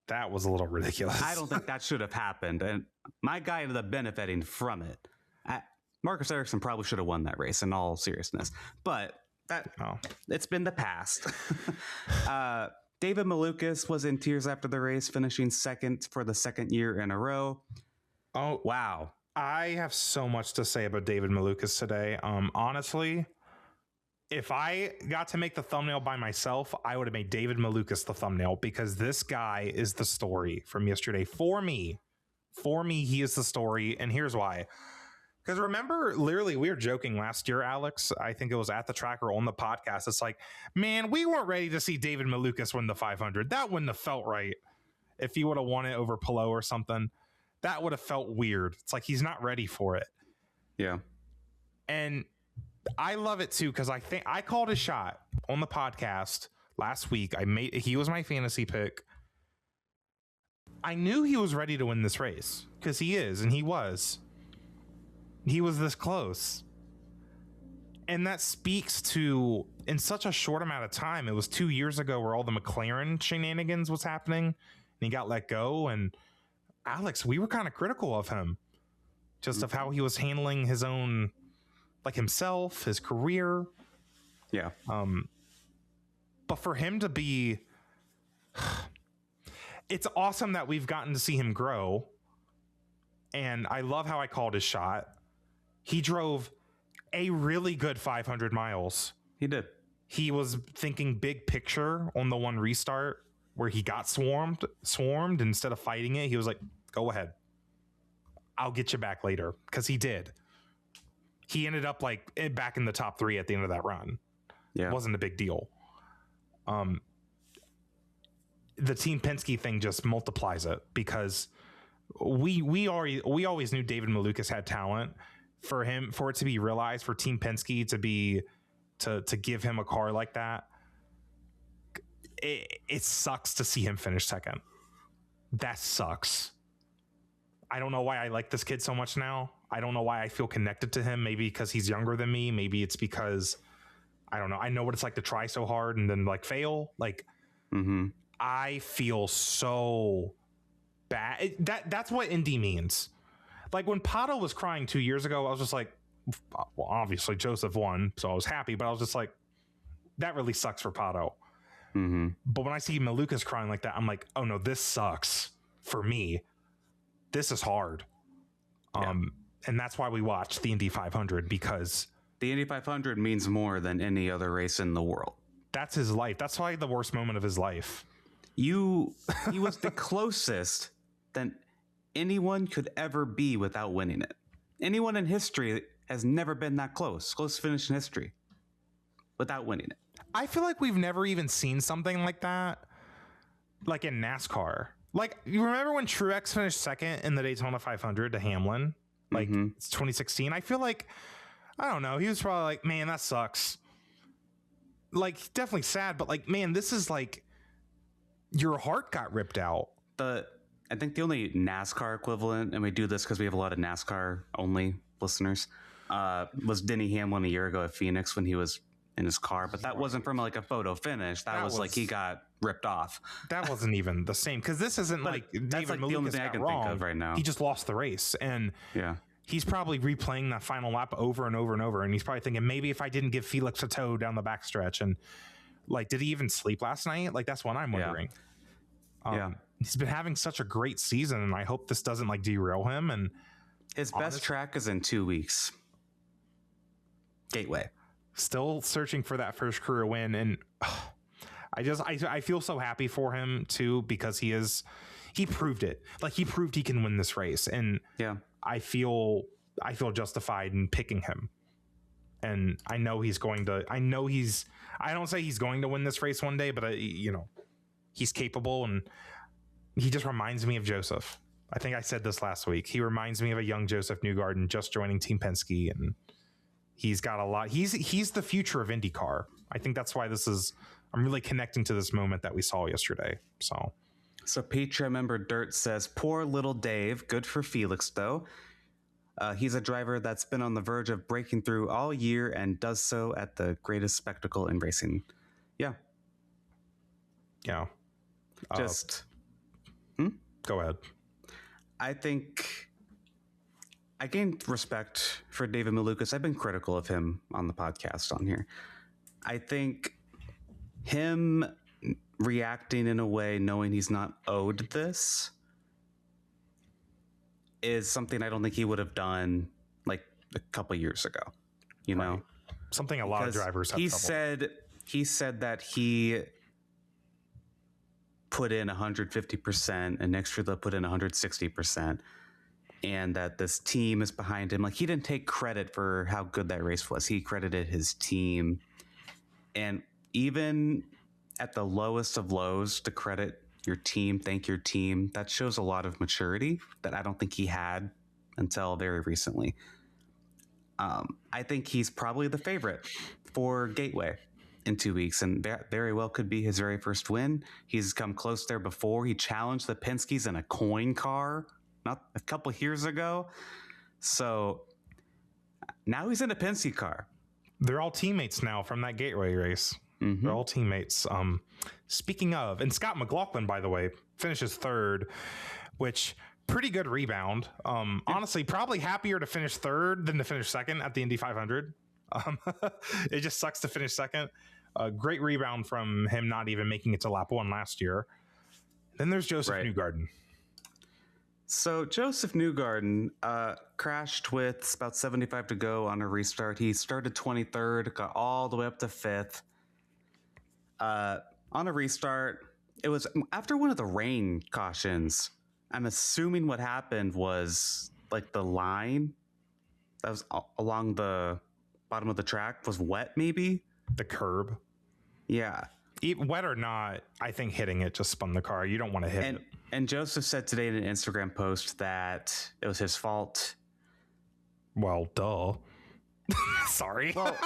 That was a little ridiculous. I don't think that should have happened. And my guy ended up benefiting from it. Marcus Ericsson probably should have won that race, in all seriousness. But it's been the past. David Malukas was in tears after the race, finishing second for the second year in a row. Oh, wow. I have so much to say about David Malukas today. Honestly, if I got to make the thumbnail by myself, I would have made David Malukas the thumbnail, because this guy is the story from yesterday. For me, he is the story. And here's why. Because remember, literally, we were joking last year, Alex. I think it was at the track or on the podcast. It's like, man, we weren't ready to see David Malukas win the 500. That wouldn't have felt right. If he would have won it over Palou or something, that would have felt weird. It's like he's not ready for it. Yeah. And I love it, too, because I think I called a shot on the podcast last week. He was my fantasy pick. I knew he was ready to win this race, because he is, and he was. He was this close. And that speaks to, in such a short amount of time, it was 2 years ago where all the McLaren shenanigans was happening, and he got let go. And Alex, we were kind of critical of him, just of how he was handling his own, like himself, his career. Yeah. But for him to be, it's awesome that we've gotten to see him grow. And I love how I called his shot. He drove a really good 500 miles. He did. He was thinking big picture on the one restart where he got swarmed. Instead of fighting it, he was like, go ahead. I'll get you back later. Because he did. He ended up like back in the top 3 at the end of that run. Yeah. It wasn't a big deal. The Team Penske thing just multiplies it, because we always knew David Malukas had talent. For it to be realized, for Team Penske to give him a car like that, it sucks to see him finish second. That sucks. I don't know why I like this kid so much now. I don't know why I feel connected to him. Maybe because he's younger than me. Maybe it's because, I don't know. I know what it's like to try so hard and then like fail. Like, I feel so bad. That's what Indy means. Like when Pato was crying 2 years ago, I was just like, well, obviously Joseph won, so I was happy, but I was just like, that really sucks for Pato. But when I see Malukas crying like that, I'm like, oh no, this sucks for me. This is hard. And that's why we watch the Indy 500, because the Indy 500 means more than any other race in the world. That's his life. That's probably the worst moment of his life. He was the closest that anyone could ever be without winning it. Anyone in history has never been that close finish in history without winning it. I feel like we've never even seen something like that, like in NASCAR. Like, you remember when Truex finished second in the Daytona 500 to Hamlin? Like, it's 2016. I feel like, I don't know. He was probably like, man, that sucks. Like, definitely sad, but like, man, this is like, your heart got ripped out. I think the only NASCAR equivalent, and we do this because we have a lot of NASCAR only listeners, was Denny Hamlin a year ago at Phoenix when he was in his car, but that wasn't from like a photo finish. That was like he got ripped off. That wasn't even the same, because this isn't like that's David like the only Malukas thing I got can wrong. think of right now. He just lost the race, and yeah, he's probably replaying that final lap over and over and over, and he's probably thinking, maybe if I didn't give Felix a toe down the backstretch, and like, did he even sleep last night? Like, that's what I'm wondering. He's been having such a great season, and I hope this doesn't like derail him. And his best track is in 2 weeks. Gateway. Still searching for that first career win, and I feel so happy for him too, because he proved it. Like, he proved he can win this race, and I feel justified in picking him. And I know he's going to. I don't say he's going to win this race one day, but he's capable, and he just reminds me of Joseph. I think I said this last week. He reminds me of a young Joseph Newgarden just joining Team Penske, and he's got a lot. He's the future of IndyCar. I think that's why I'm really connecting to this moment that we saw yesterday. So Patreon member Dirt says, poor little Dave. Good for Felix, though. He's a driver that's been on the verge of breaking through all year and does so at the greatest spectacle in racing. Yeah. Yeah. Go ahead. I think I gained respect for David Malukas. I've been critical of him on the podcast on here. I think him reacting in a way knowing he's not owed this is something I don't think he would have done like a couple years ago. You know, something a lot of drivers have trouble. He said that he put in 150%, and next year they'll put in 160%, and that this team is behind him. Like, he didn't take credit for how good that race was. He credited his team. And even at the lowest of lows, to credit your team, thank your team, that shows a lot of maturity that I don't think he had until very recently. I think he's probably the favorite for Gateway in 2 weeks, and that very well could be his very first win. He's come close there before. He challenged the Penske's in a coin car not a couple years ago. So now he's in a Penske car. They're all teammates now from that Gateway race. They're all teammates. Speaking of, and Scott McLaughlin, by the way, finishes third, which pretty good rebound. Honestly, probably happier to finish third than to finish second at the Indy 500. It just sucks to finish second. A great rebound from him not even making it to lap one last year. Then there's Joseph Newgarden. So Joseph Newgarden crashed with about 75 to go on a restart. He started 23rd, got all the way up to 5th. On a restart, it was after one of the rain cautions. I'm assuming what happened was like the line that was along the bottom of the track was wet, maybe? The curb. Yeah. Wet or not, I think hitting it just spun the car. You don't want to hit it. And Joseph said today in an Instagram post that it was his fault. Well, duh. Sorry. Well,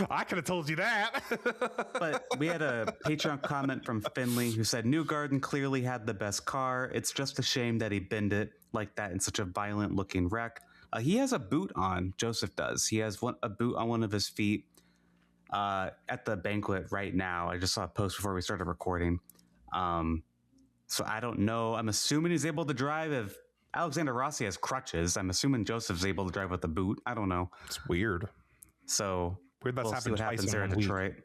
I could have told you that. But we had a Patreon comment from Finley who said, Newgarden clearly had the best car. It's just a shame that he binned it like that in such a violent looking wreck. He has a boot on. Joseph does. He has a boot on one of his feet at the banquet right now. I just saw a post before we started recording. So I don't know. I'm assuming he's able to drive. If Alexander Rossi has crutches, I'm assuming Joseph's able to drive with a boot. I don't know. It's weird. So weird that's we'll see what happens there in week. Detroit.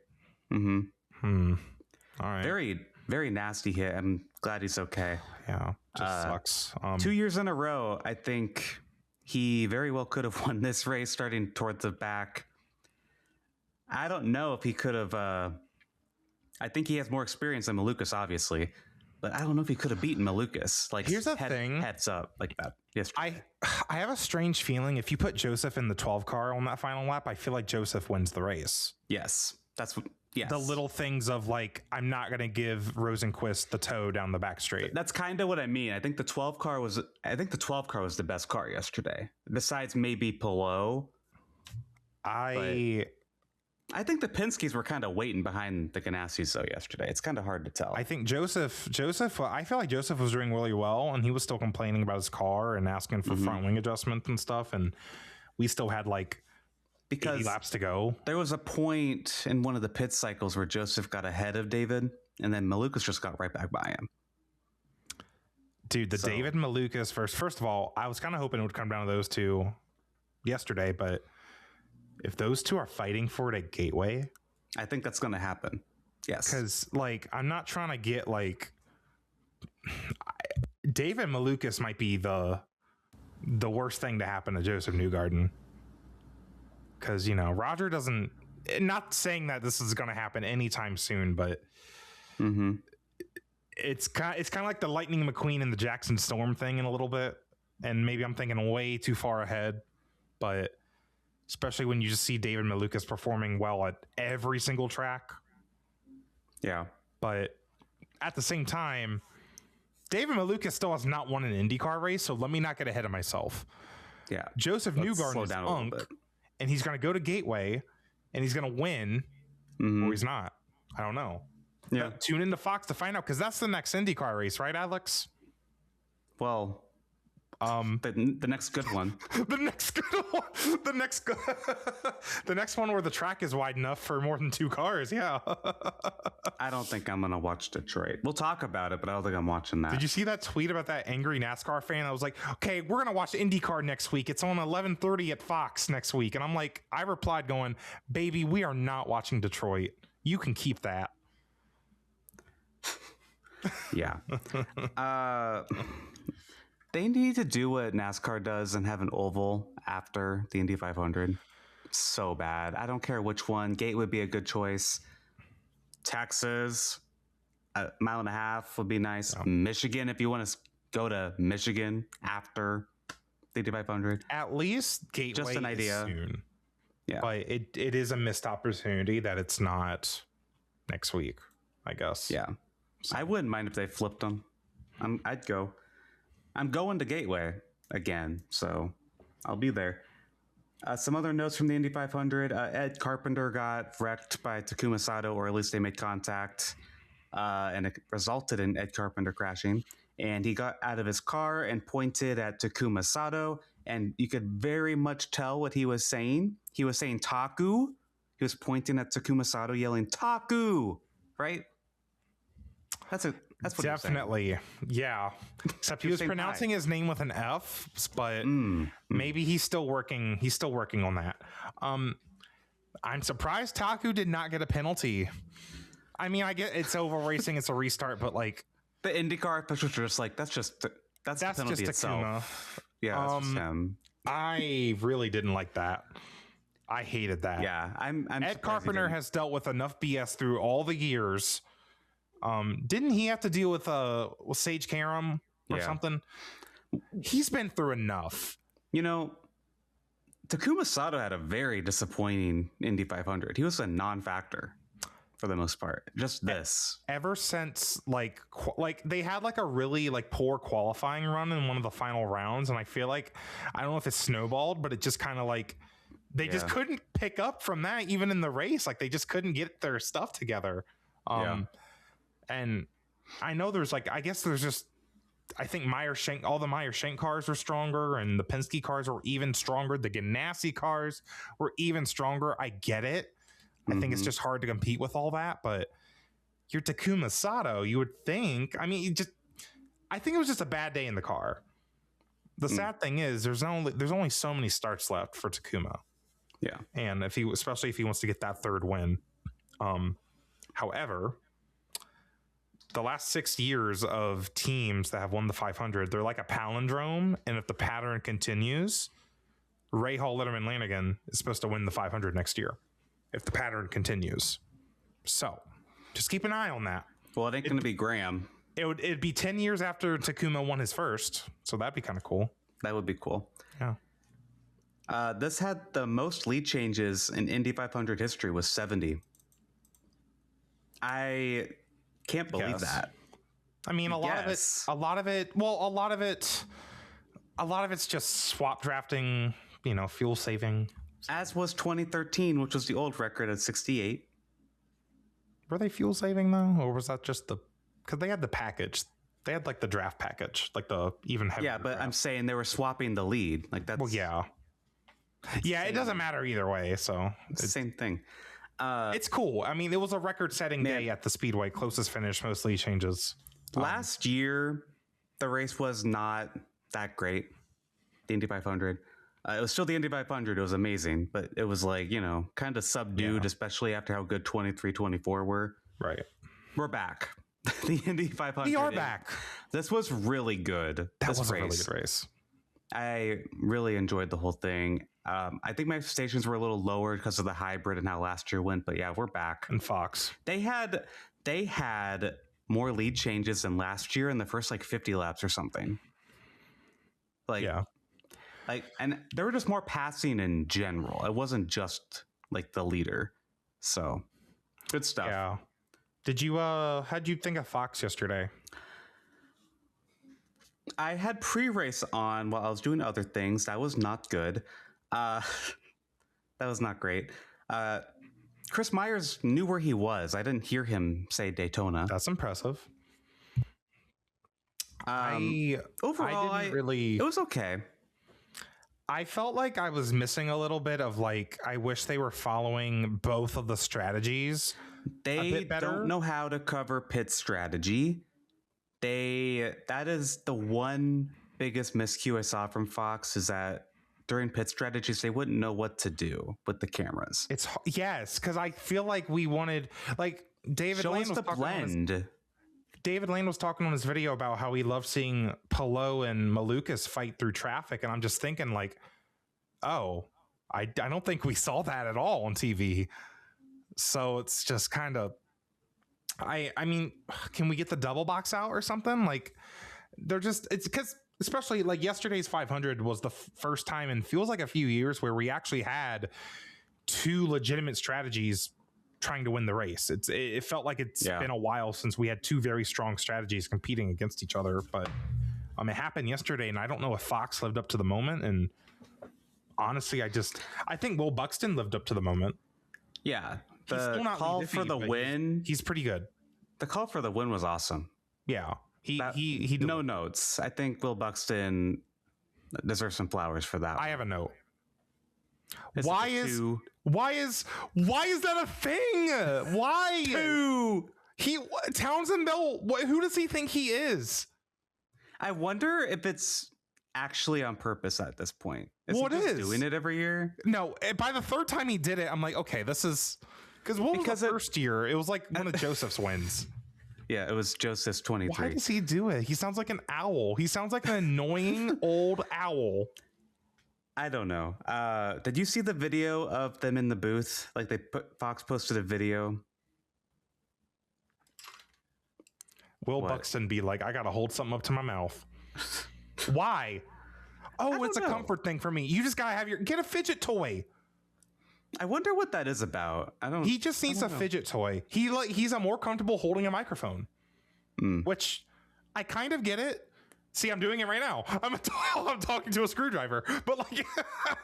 All right. Very, very nasty hit. I'm glad he's okay. Yeah, just sucks. 2 years in a row, I think he very well could have won this race starting towards the back. I don't know if he could have. I think he has more experience than Malukas, obviously, but I don't know if he could have beaten Malukas. Like, here's the thing, heads up like that. Yes, I have a strange feeling if you put Joseph in the 12 car on that final lap, I feel like Joseph wins the race. Yes, that's what Yes. the little things of like, I'm not going to give Rosenquist the toe down the back straight. That's kind of what I mean. I think the 12 car was the best car yesterday. Besides maybe Pillow. I think the Penske's were kind of waiting behind the Ganassis though yesterday. It's kind of hard to tell. I think Joseph, I feel like Joseph was doing really well, and he was still complaining about his car and asking for front wing adjustments and stuff. And we still had like 80 laps to go. There was a point in one of the pit cycles where Joseph got ahead of David, and then Malukas just got right back by him. Dude, David Malukas first of all, I was kind of hoping it would come down to those two yesterday, but if those two are fighting for it at Gateway, I think that's going to happen. Yes. Because, like, I'm not trying to get, like... David Malukas might be the worst thing to happen to Joseph Newgarden. Because, you know, Roger doesn't... Not saying that this is going to happen anytime soon, but... It's kind of like the Lightning McQueen and the Jackson Storm thing in a little bit. And maybe I'm thinking way too far ahead. But... especially when you just see David Malukas performing well at every single track. Yeah. But at the same time, David Malukas still has not won an IndyCar race, so let me not get ahead of myself. Yeah. Joseph Newgarden is unk, and he's going to go to Gateway, and he's going to win, or he's not. I don't know. Yeah. Tune into Fox to find out, because that's the next IndyCar race, right, Alex? Well... the next good one. The next good one. The next one where the track is wide enough for more than two cars. Yeah. I don't think I'm gonna watch Detroit. We'll talk about it, but I don't think I'm watching that. Did you see that tweet about that angry NASCAR fan? I was like, okay, we're gonna watch IndyCar next week. It's on 11:30 at Fox next week, and I'm like, I replied going, baby, we are not watching Detroit. You can keep that. Yeah. They need to do what NASCAR does and have an oval after the Indy 500. So bad. I don't care which one. Gate would be a good choice. Texas, a mile and a half would be nice. Oh. Michigan, if you want to go to Michigan after the Indy 500. At least Gateway just an idea. Soon. Yeah. But it is a missed opportunity that it's not next week, I guess. Yeah. So. I wouldn't mind if they flipped them. I'd go. I'm going to Gateway again, so I'll be there. Some other notes from the Indy 500. Ed Carpenter got wrecked by Takuma Sato, or at least they made contact, and it resulted in Ed Carpenter crashing. And he got out of his car and pointed at Takuma Sato, and you could very much tell what he was saying. He was saying Taku. He was pointing at Takuma Sato, yelling Taku, right? That's what definitely, yeah. Except he was pronouncing his name with an F, but maybe he's still working. He's still working on that. I'm surprised Taku did not get a penalty. I mean, I get it's oval racing, it's a restart, but like the IndyCar officials are just like that's the penalty just itself. Yeah, that's just him. I really didn't like that. I hated that. Yeah, I'm Ed Carpenter has dealt with enough BS through all the years. Didn't he have to deal with Sage Karam or something? He's been through enough. You know, Takuma Sato had a very disappointing Indy 500. He was a non-factor for the most part. Just this. Ever since like they had like a really like poor qualifying run in one of the final rounds, and I feel like I don't know if it's snowballed, but it just kind of like they just couldn't pick up from that even in the race. Like they just couldn't get their stuff together. And I know there's like, I guess there's just, I think all the Meyer Shank cars were stronger, and the Penske cars were even stronger. The Ganassi cars were even stronger. I get it. I think it's just hard to compete with all that, but you're Takuma Sato, you would think, I mean, I think it was just a bad day in the car. The sad thing is there's only so many starts left for Takuma. Yeah. And especially if he wants to get that third win. However, the last 6 years of teams that have won the 500, they're like a palindrome. And if the pattern continues, Ray Hall, Letterman, Lanigan is supposed to win the 500 next year if the pattern continues. So just keep an eye on that. Well, it ain't going to be Graham. It'd be 10 years after Takuma won his first. So that'd be kind of cool. That would be cool. Yeah. This had the most lead changes in Indy 500 history was 70. I can't believe Yes. that. I mean, a lot of it's just swap drafting, fuel saving. As was 2013, which was the old record at 68. Were they fuel saving though? Or was that just because they had the package? They had like the draft package, like the even heavier. Yeah, but draft. I'm saying they were swapping the lead. Like that's. Well, yeah. Yeah, it doesn't matter either way. So it's the same thing. It's cool. I mean, it was a record-setting day at the Speedway. Closest finish, mostly changes. Last year, the race was not that great. The Indy 500. It was still the Indy 500. It was amazing, but it was like, kind of subdued, especially after how good 23, 24 were. Right. We're back. The Indy 500. We are back. This was really good. That was a really good race. I really enjoyed the whole thing. I think my expectations were a little lower because of the hybrid and how last year went, but yeah, we're back. And Fox. They had more lead changes than last year in the first 50 laps or something. And there were just more passing in general. It wasn't just the leader. So good stuff. Yeah. Did you how'd you think of Fox yesterday? I had pre-race on while I was doing other things. That was not good. That was not great. Chris Myers knew where he was. I didn't hear him say Daytona. That's impressive. Overall, it was okay. I felt like I was missing a little bit of I wish they were following both of the strategies. They don't know how to cover pit strategy. That is the one biggest miscue I saw from Fox, is that during pit strategies, they wouldn't know what to do with the cameras. Yes, because I feel like we wanted David Lane was blend. David Lane was talking on his video about how he loved seeing Palou and Malukas fight through traffic, and I'm just thinking I don't think we saw that at all on TV. So it's just kind of. I mean, can we get the double box out or something? It's because especially yesterday's 500 was the first time in feels like a few years where we actually had two legitimate strategies trying to win the race. It felt like it's been a while since we had two very strong strategies competing against each other, but it happened yesterday, and I don't know if Fox lived up to the moment. And honestly, I think Will Buxton lived up to the moment. Yeah. The call for the win. He's pretty good. The call for the win was awesome. Yeah. He no notes. I think Will Buxton deserves some flowers for that. I have a note. Why is that a thing? Why? Townsend Bell, who does he think he is? I wonder if it's actually on purpose at this point. It is doing it every year. No, by the third time he did it, I'm like, okay, this is because the first year it was like one of Joseph's wins. Yeah, it was Joseph's 23. Why does he do it? He sounds like an owl. He sounds like an annoying old owl. I don't know. Did you see the video of them in the booth? Fox posted a video. Will Buxton be like, I gotta hold something up to my mouth. Why? Oh, it's a comfort thing for me. You just gotta get a fidget toy. I wonder what that is about. He just needs a fidget toy. He's more comfortable holding a microphone, which I kind of get it. See, I'm doing it right now. I'm talking to a screwdriver, but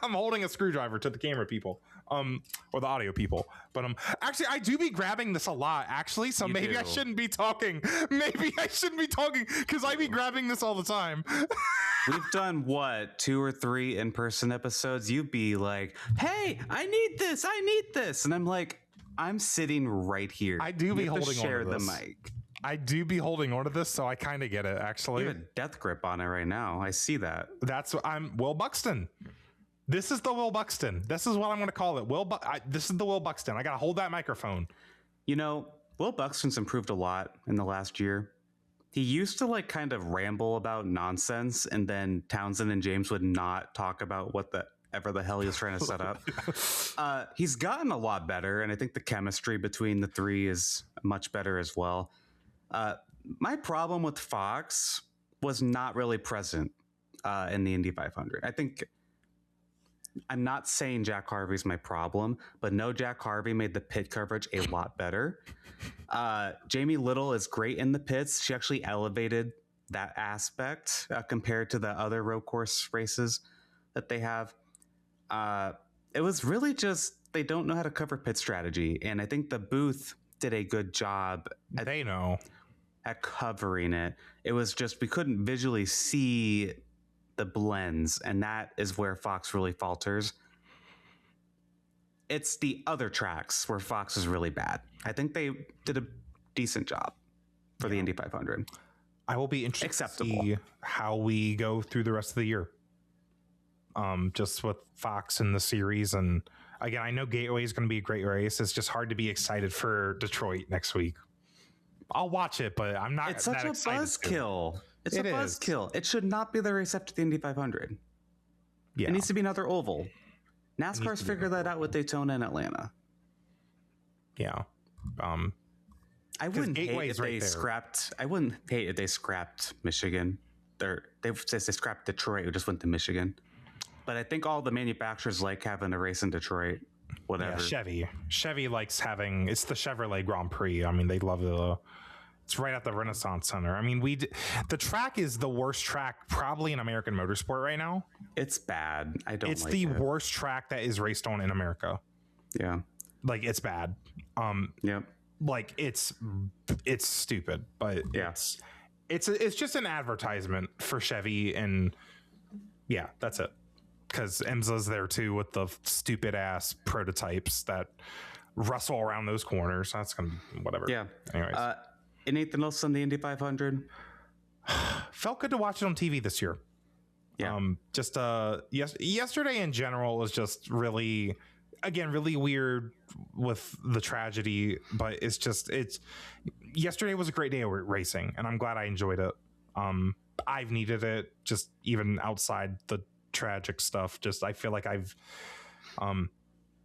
I'm holding a screwdriver to the camera people, or the audio people. But actually, I do be grabbing this a lot, actually. So maybe I shouldn't be talking. Maybe I shouldn't be talking because I be grabbing this all the time. We've done 2 or 3 in-person episodes. You'd be like, "Hey, I need this," and I'm like, "I'm sitting right here." I do be holding share the mic. I do be holding on to this, so I kind of get it, actually. You have a death grip on it right now. I see that. That's what I'm Will Buxton. This is the Will Buxton. This is what I'm going to call it. This is the Will Buxton. I got to hold that microphone. Will Buxton's improved a lot in the last year. He used to kind of ramble about nonsense, and then Townsend and James would not talk about whatever the hell he was trying to set up. He's gotten a lot better, and I think the chemistry between the three is much better as well. My problem with Fox was not really present in the Indy 500. I think I'm not saying Jack Harvey's my problem, but no, Jack Harvey made the pit coverage a lot better. Jamie Little is great in the pits. She actually elevated that aspect compared to the other road course races that they have. It was really just they don't know how to cover pit strategy, and I think the booth did a good job. They know at covering it. It was just we couldn't visually see the blends, and that is where Fox really falters. It's the other tracks where Fox is really bad. I think they did a decent job for the Indy 500. I will be interested to see how we go through the rest of the year. Just with Fox in the series, and again, I know Gateway is going to be a great race. It's just hard to be excited for Detroit next week. I'll watch it, but I'm not. It's such a buzzkill. It's a buzzkill. It should not be the race after the Indy 500. Yeah, it needs to be another oval. NASCAR's figured that out with Daytona and Atlanta. Yeah. I wouldn't hate if they scrapped. I wouldn't hate if they scrapped Michigan. They scrapped Detroit. Who just went to Michigan. But I think all the manufacturers like having a race in Detroit. Whatever. Yeah, Chevy likes having. It's the Chevrolet Grand Prix. I mean, they love it's right at the Renaissance Center. I mean, the track is the worst track probably in American motorsport right now. It's bad. It's the worst track that is raced on in America. Yeah. Like, it's bad. Yep. Like, it's stupid, but yeah. It's just an advertisement for Chevy, and yeah, that's it. Because IMSA's there too with the stupid ass prototypes that rustle around those corners. That's gonna be whatever. Yeah. Anyways, anything else on the Indy 500? Felt good to watch it on TV this year. Yeah. Yesterday in general was just really weird with the tragedy, but yesterday was a great day of racing, and I'm glad I enjoyed it. I've needed it, just even outside the tragic stuff. Just I feel like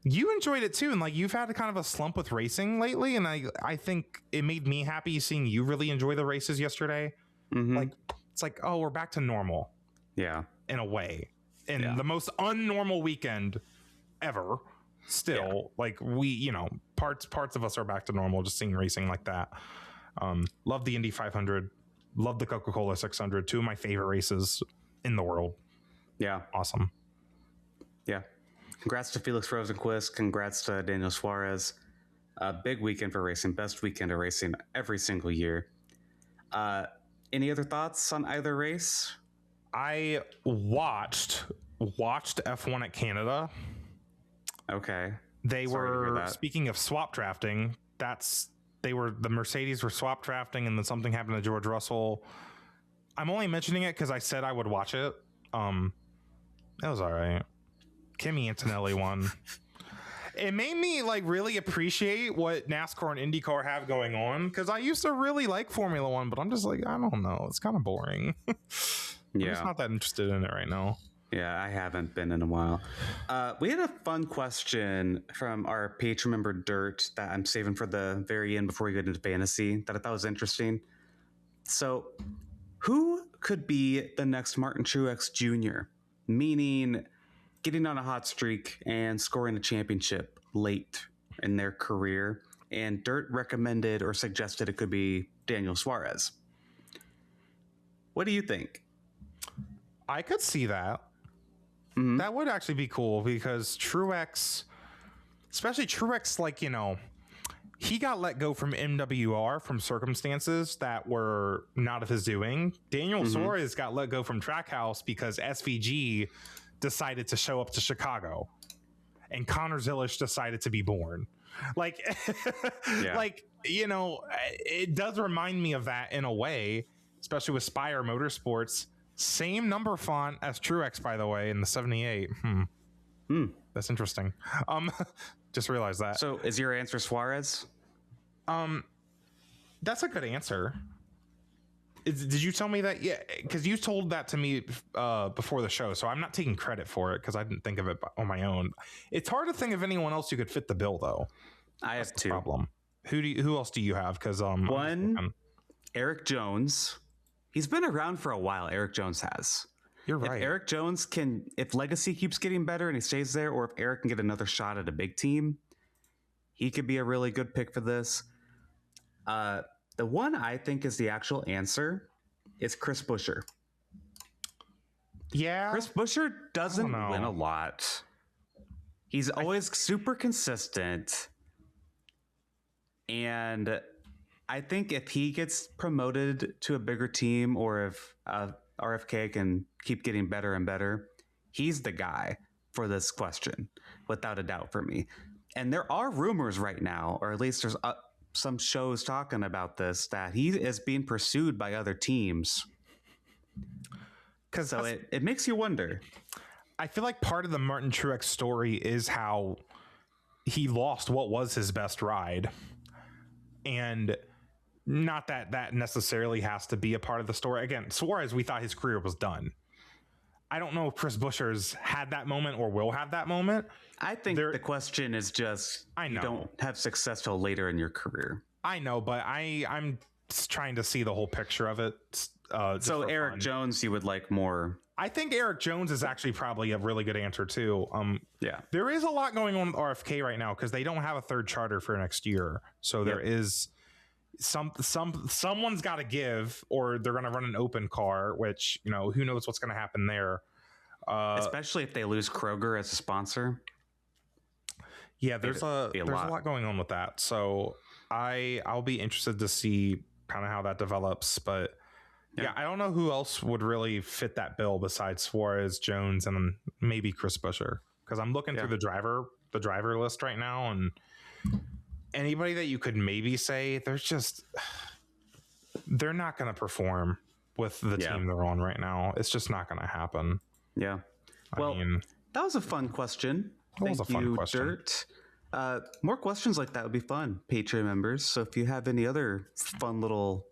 you enjoyed it too, and like you've had a kind of a slump with racing lately, and I think it made me happy seeing you really enjoy the races yesterday. Mm-hmm. Like it's like, oh, we're back to normal. Yeah, in a way, the most unnormal weekend ever. Still, like we, parts of us are back to normal. Just seeing racing like that. Love the Indy 500. Love the Coca-Cola 600. Two of my favorite races in the world. Yeah. Awesome. Yeah. Congrats to Felix Rosenquist. Congrats to Daniel Suarez. Big weekend for racing. Best weekend of racing every single year. Any other thoughts on either race? I watched F1 at Canada. Okay. They were, speaking of swap drafting, the Mercedes were swap drafting, and then something happened to George Russell. I'm only mentioning it because I said I would watch it. That was all right. Kimi Antonelli won. It made me like really appreciate what NASCAR and IndyCar have going on, because I used to really like Formula One, but I'm just like, I don't know, it's kind of boring. I'm just not that interested in it right now. Yeah, I haven't been in a while. We had a fun question from our patron member Dirt that I'm saving for the very end before we get into fantasy that I thought was interesting. So, who could be the next Martin Truex Jr.? Meaning getting on a hot streak and scoring a championship late in their career. And Dirt recommended or suggested it could be Daniel Suarez. What do you think? I could see that. Mm-hmm. That would actually be cool, because Truex, like, he got let go from MWR from circumstances that were not of his doing. Daniel Suarez got let go from Trackhouse because SVG decided to show up to Chicago, and Connor Zilisch decided to be born. Like, it does remind me of that in a way, especially with Spire Motorsports. Same number font as Truex, by the way, in the 78. That's interesting. Just realized that. So is your answer Suarez? That's a good answer. Did you tell me that? Yeah, because you told that to me before the show, so I'm not taking credit for it because I didn't think of it on my own. It's hard to think of anyone else who could fit the bill, though. I have two. Problem. Who else do you have? Because one, Eric Jones. He's been around for a while. Eric Jones has. You're right. If Eric Jones if Legacy keeps getting better and he stays there, or if Eric can get another shot at a big team, he could be a really good pick for this. The one I think is the actual answer is Chris Buescher. Yeah. Chris Buescher doesn't win a lot. He's always super consistent. And I think if he gets promoted to a bigger team, or if RFK can keep getting better and better, he's the guy for this question, without a doubt for me. And there are rumors right now, or at least there's some shows talking about this, that he is being pursued by other teams. So it makes you wonder. I feel like part of the Martin Truex story is how he lost what was his best ride. And not that that necessarily has to be a part of the story. Again, Suarez, we thought his career was done. I don't know if Chris Buescher's had that moment or will have that moment. I think the question is just, you don't have success till later in your career. I know, but I'm trying to see the whole picture of it. So Eric Jones, you would like more. I think Eric Jones is actually probably a really good answer too. Yeah, there is a lot going on with RFK right now because they don't have a third charter for next year. So there is someone's got to give, or they're going to run an open car, which, you know, who knows what's going to happen there. Especially if they lose Kroger as a sponsor. Yeah, there's a lot going on with that. So I'll be interested to see kind of how that develops. But yeah, I don't know who else would really fit that bill besides Suarez, Jones, and maybe Chris Buescher. Because I'm looking through the driver list right now, and anybody that you could maybe say, they're not going to perform with the team they're on right now. It's just not going to happen. Yeah. Well, that was a fun question. Thank you, Dirt. More questions like that would be fun, Patreon members. So if you have any other fun little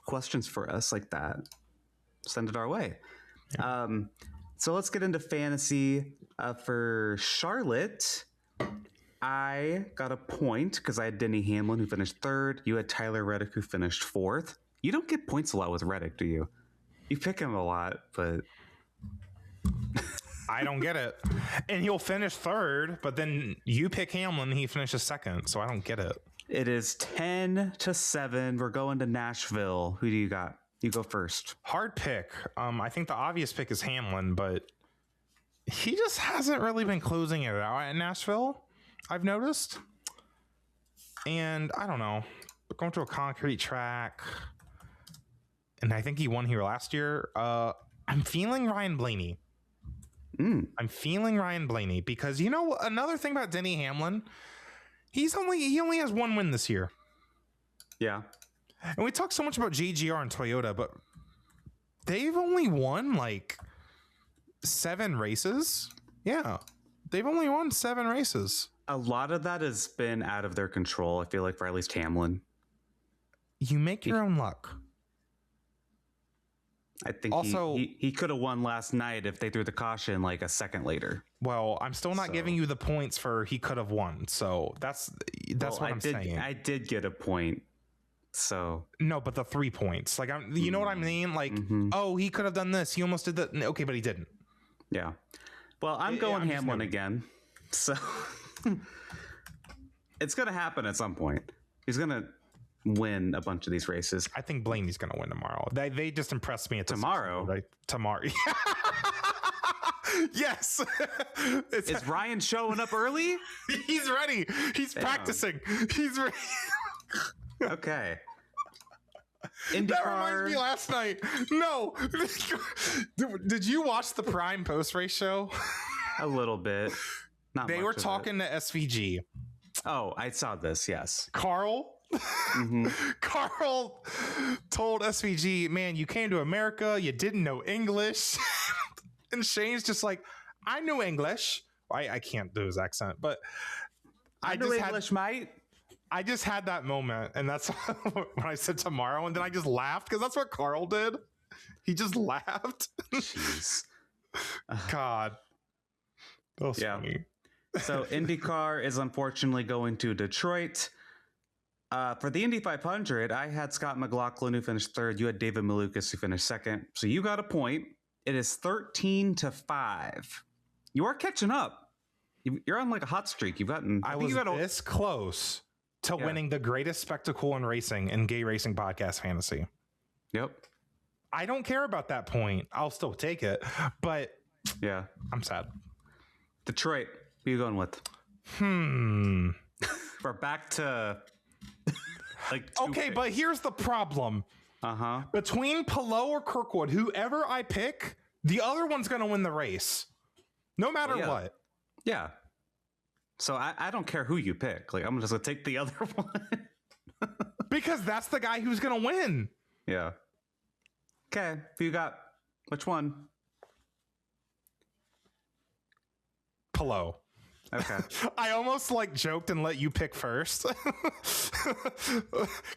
questions for us like that, send it our way. Yeah. So let's get into fantasy. For Charlotte, I got a point because I had Denny Hamlin, who finished third. You had Tyler Reddick, who finished fourth. You don't get points a lot with Reddick, do you? You pick him a lot, but I don't get it. And he'll finish third, but then you pick Hamlin, he finishes second, so I don't get it. It is 10-7. We're going to Nashville. Who do you got? You go first. Hard pick. I think the obvious pick is Hamlin, but he just hasn't really been closing it out at Nashville, I've noticed. And I don't know. We're going to a concrete track, and I think he won here last year. I'm feeling Ryan Blaney. I'm feeling Ryan Blaney because, you know, another thing about Denny Hamlin, he only has one win this year. Yeah. And we talk so much about JGR and Toyota, but they've only won like 7 races. Yeah. They've only won 7 races. A lot of that has been out of their control, I feel like, for at least Hamlin. You make your own luck. I think also, he could have won last night if they threw the caution like a second later. Well, I'm still not giving you the points for he could have won. So that's what I'm saying. I did get a point. So no, but the 3 points, like you know what I mean? Like, oh, he could have done this. He almost did that. Okay, but he didn't. Yeah. Well, I'm going Hamlin again. So it's going to happen at some point. He's going to win a bunch of these races. I think Blaney's going to win tomorrow. They just impressed me at tomorrow. Tomorrow. Yes. Is Ryan showing up early? He's ready. He's practicing. He's ready. Okay. IndyCar. That reminds me last night. No. Did you watch the Prime post-race show? A little bit. They were talking to SVG. Oh, I saw this. Yes. Carl told SVG, man, you came to America, you didn't know English. And Shane's just like, I know English. I can't do his accent, but I know English, mate. I just had that moment, and that's when I said tomorrow, and then I just laughed because that's what Carl did. He just laughed. Jeez. God. That was funny. So IndyCar is unfortunately going to Detroit. For the Indy 500, I had Scott McLaughlin, who finished third. You had David Malukas, who finished second. So you got a point. It is 13-5. You are catching up. You're on like a hot streak. I was this close to winning the greatest spectacle in racing in gay racing podcast fantasy. Yep. I don't care about that point. I'll still take it, but yeah, I'm sad. Detroit, who are you going with? We're back to like okay, picks. But here's the problem. Between Pillow or Kirkwood, whoever I pick, the other one's going to win the race, no matter what. Yeah. So I don't care who you pick. Like, I'm just going to take the other one. Because that's the guy who's going to win. Yeah. Okay. Who you got? Which one? Pillow. Okay. I almost like joked and let you pick first. Because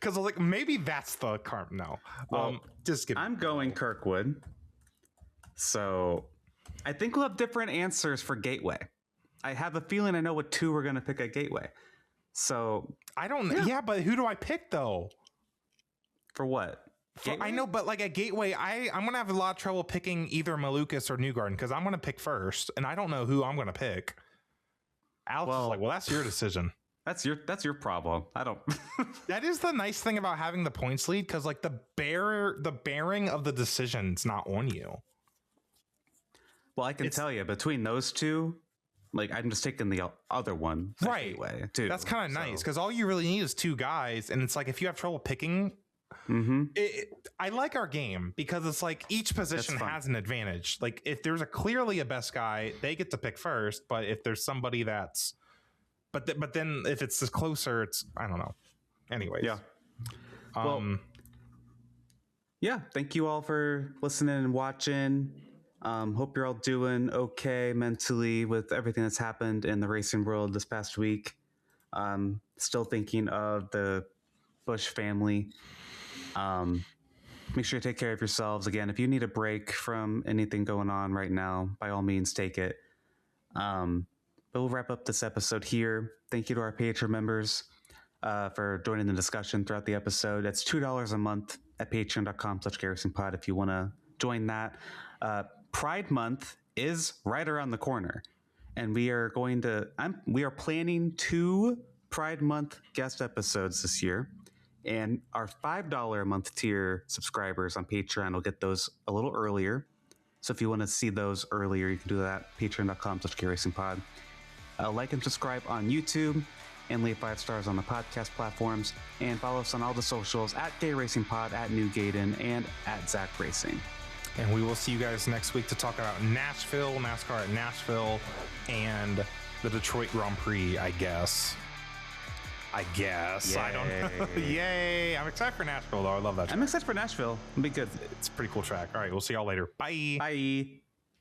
I was like, maybe that's the carp. No. Well, just kidding. I'm going Kirkwood. So I think we'll have different answers for Gateway. I have a feeling I know what two we're going to pick at Gateway. So I don't know. Yeah, but who do I pick though? For what? I know, but like at Gateway, I'm going to have a lot of trouble picking either Malukas or Newgarden because I'm going to pick first and I don't know who I'm going to pick. Alex is like, well, that's your decision. That's your problem. I don't. That is the nice thing about having the points lead because like the bearing of the decision's not on you. Well, I can tell you between those two, like I'm just taking the other one, right? Way too. That's kind of nice because all you really need is two guys, and it's like if you have trouble picking, I like our game because it's like each position has an advantage. Like if there's clearly a best guy, they get to pick first, but if there's somebody that's, but then if it's closer, it's I don't know. Anyways, yeah. Yeah. Thank you all for listening and watching. Hope you're all doing okay mentally with everything that's happened in the racing world this past week. Still thinking of the Bush family. Make sure you take care of yourselves. Again, if you need a break from anything going on right now, by all means, take it. But we'll wrap up this episode here. Thank you to our Patreon members for joining the discussion throughout the episode. That's $2 a month at patreon.com/GayRacingPod if you want to join that. Pride Month is right around the corner, and we are planning 2 Pride Month guest episodes this year, and our $5 a month tier subscribers on Patreon will get those a little earlier. So if you want to see those earlier, you can do that at patreon.com/GayRacingPod. Like and subscribe on YouTube, and leave 5 stars on the podcast platforms, and follow us on all the socials at GayRacingPod, at New Gaiden, and at Zack Racing. And we will see you guys next week to talk about Nashville, NASCAR at Nashville, and the Detroit Grand Prix, I guess. Yay. I don't know. Yay. I'm excited for Nashville, though. I love that track. I'm excited for Nashville. It'll be good. It's a pretty cool track. All right. We'll see y'all later. Bye. Bye.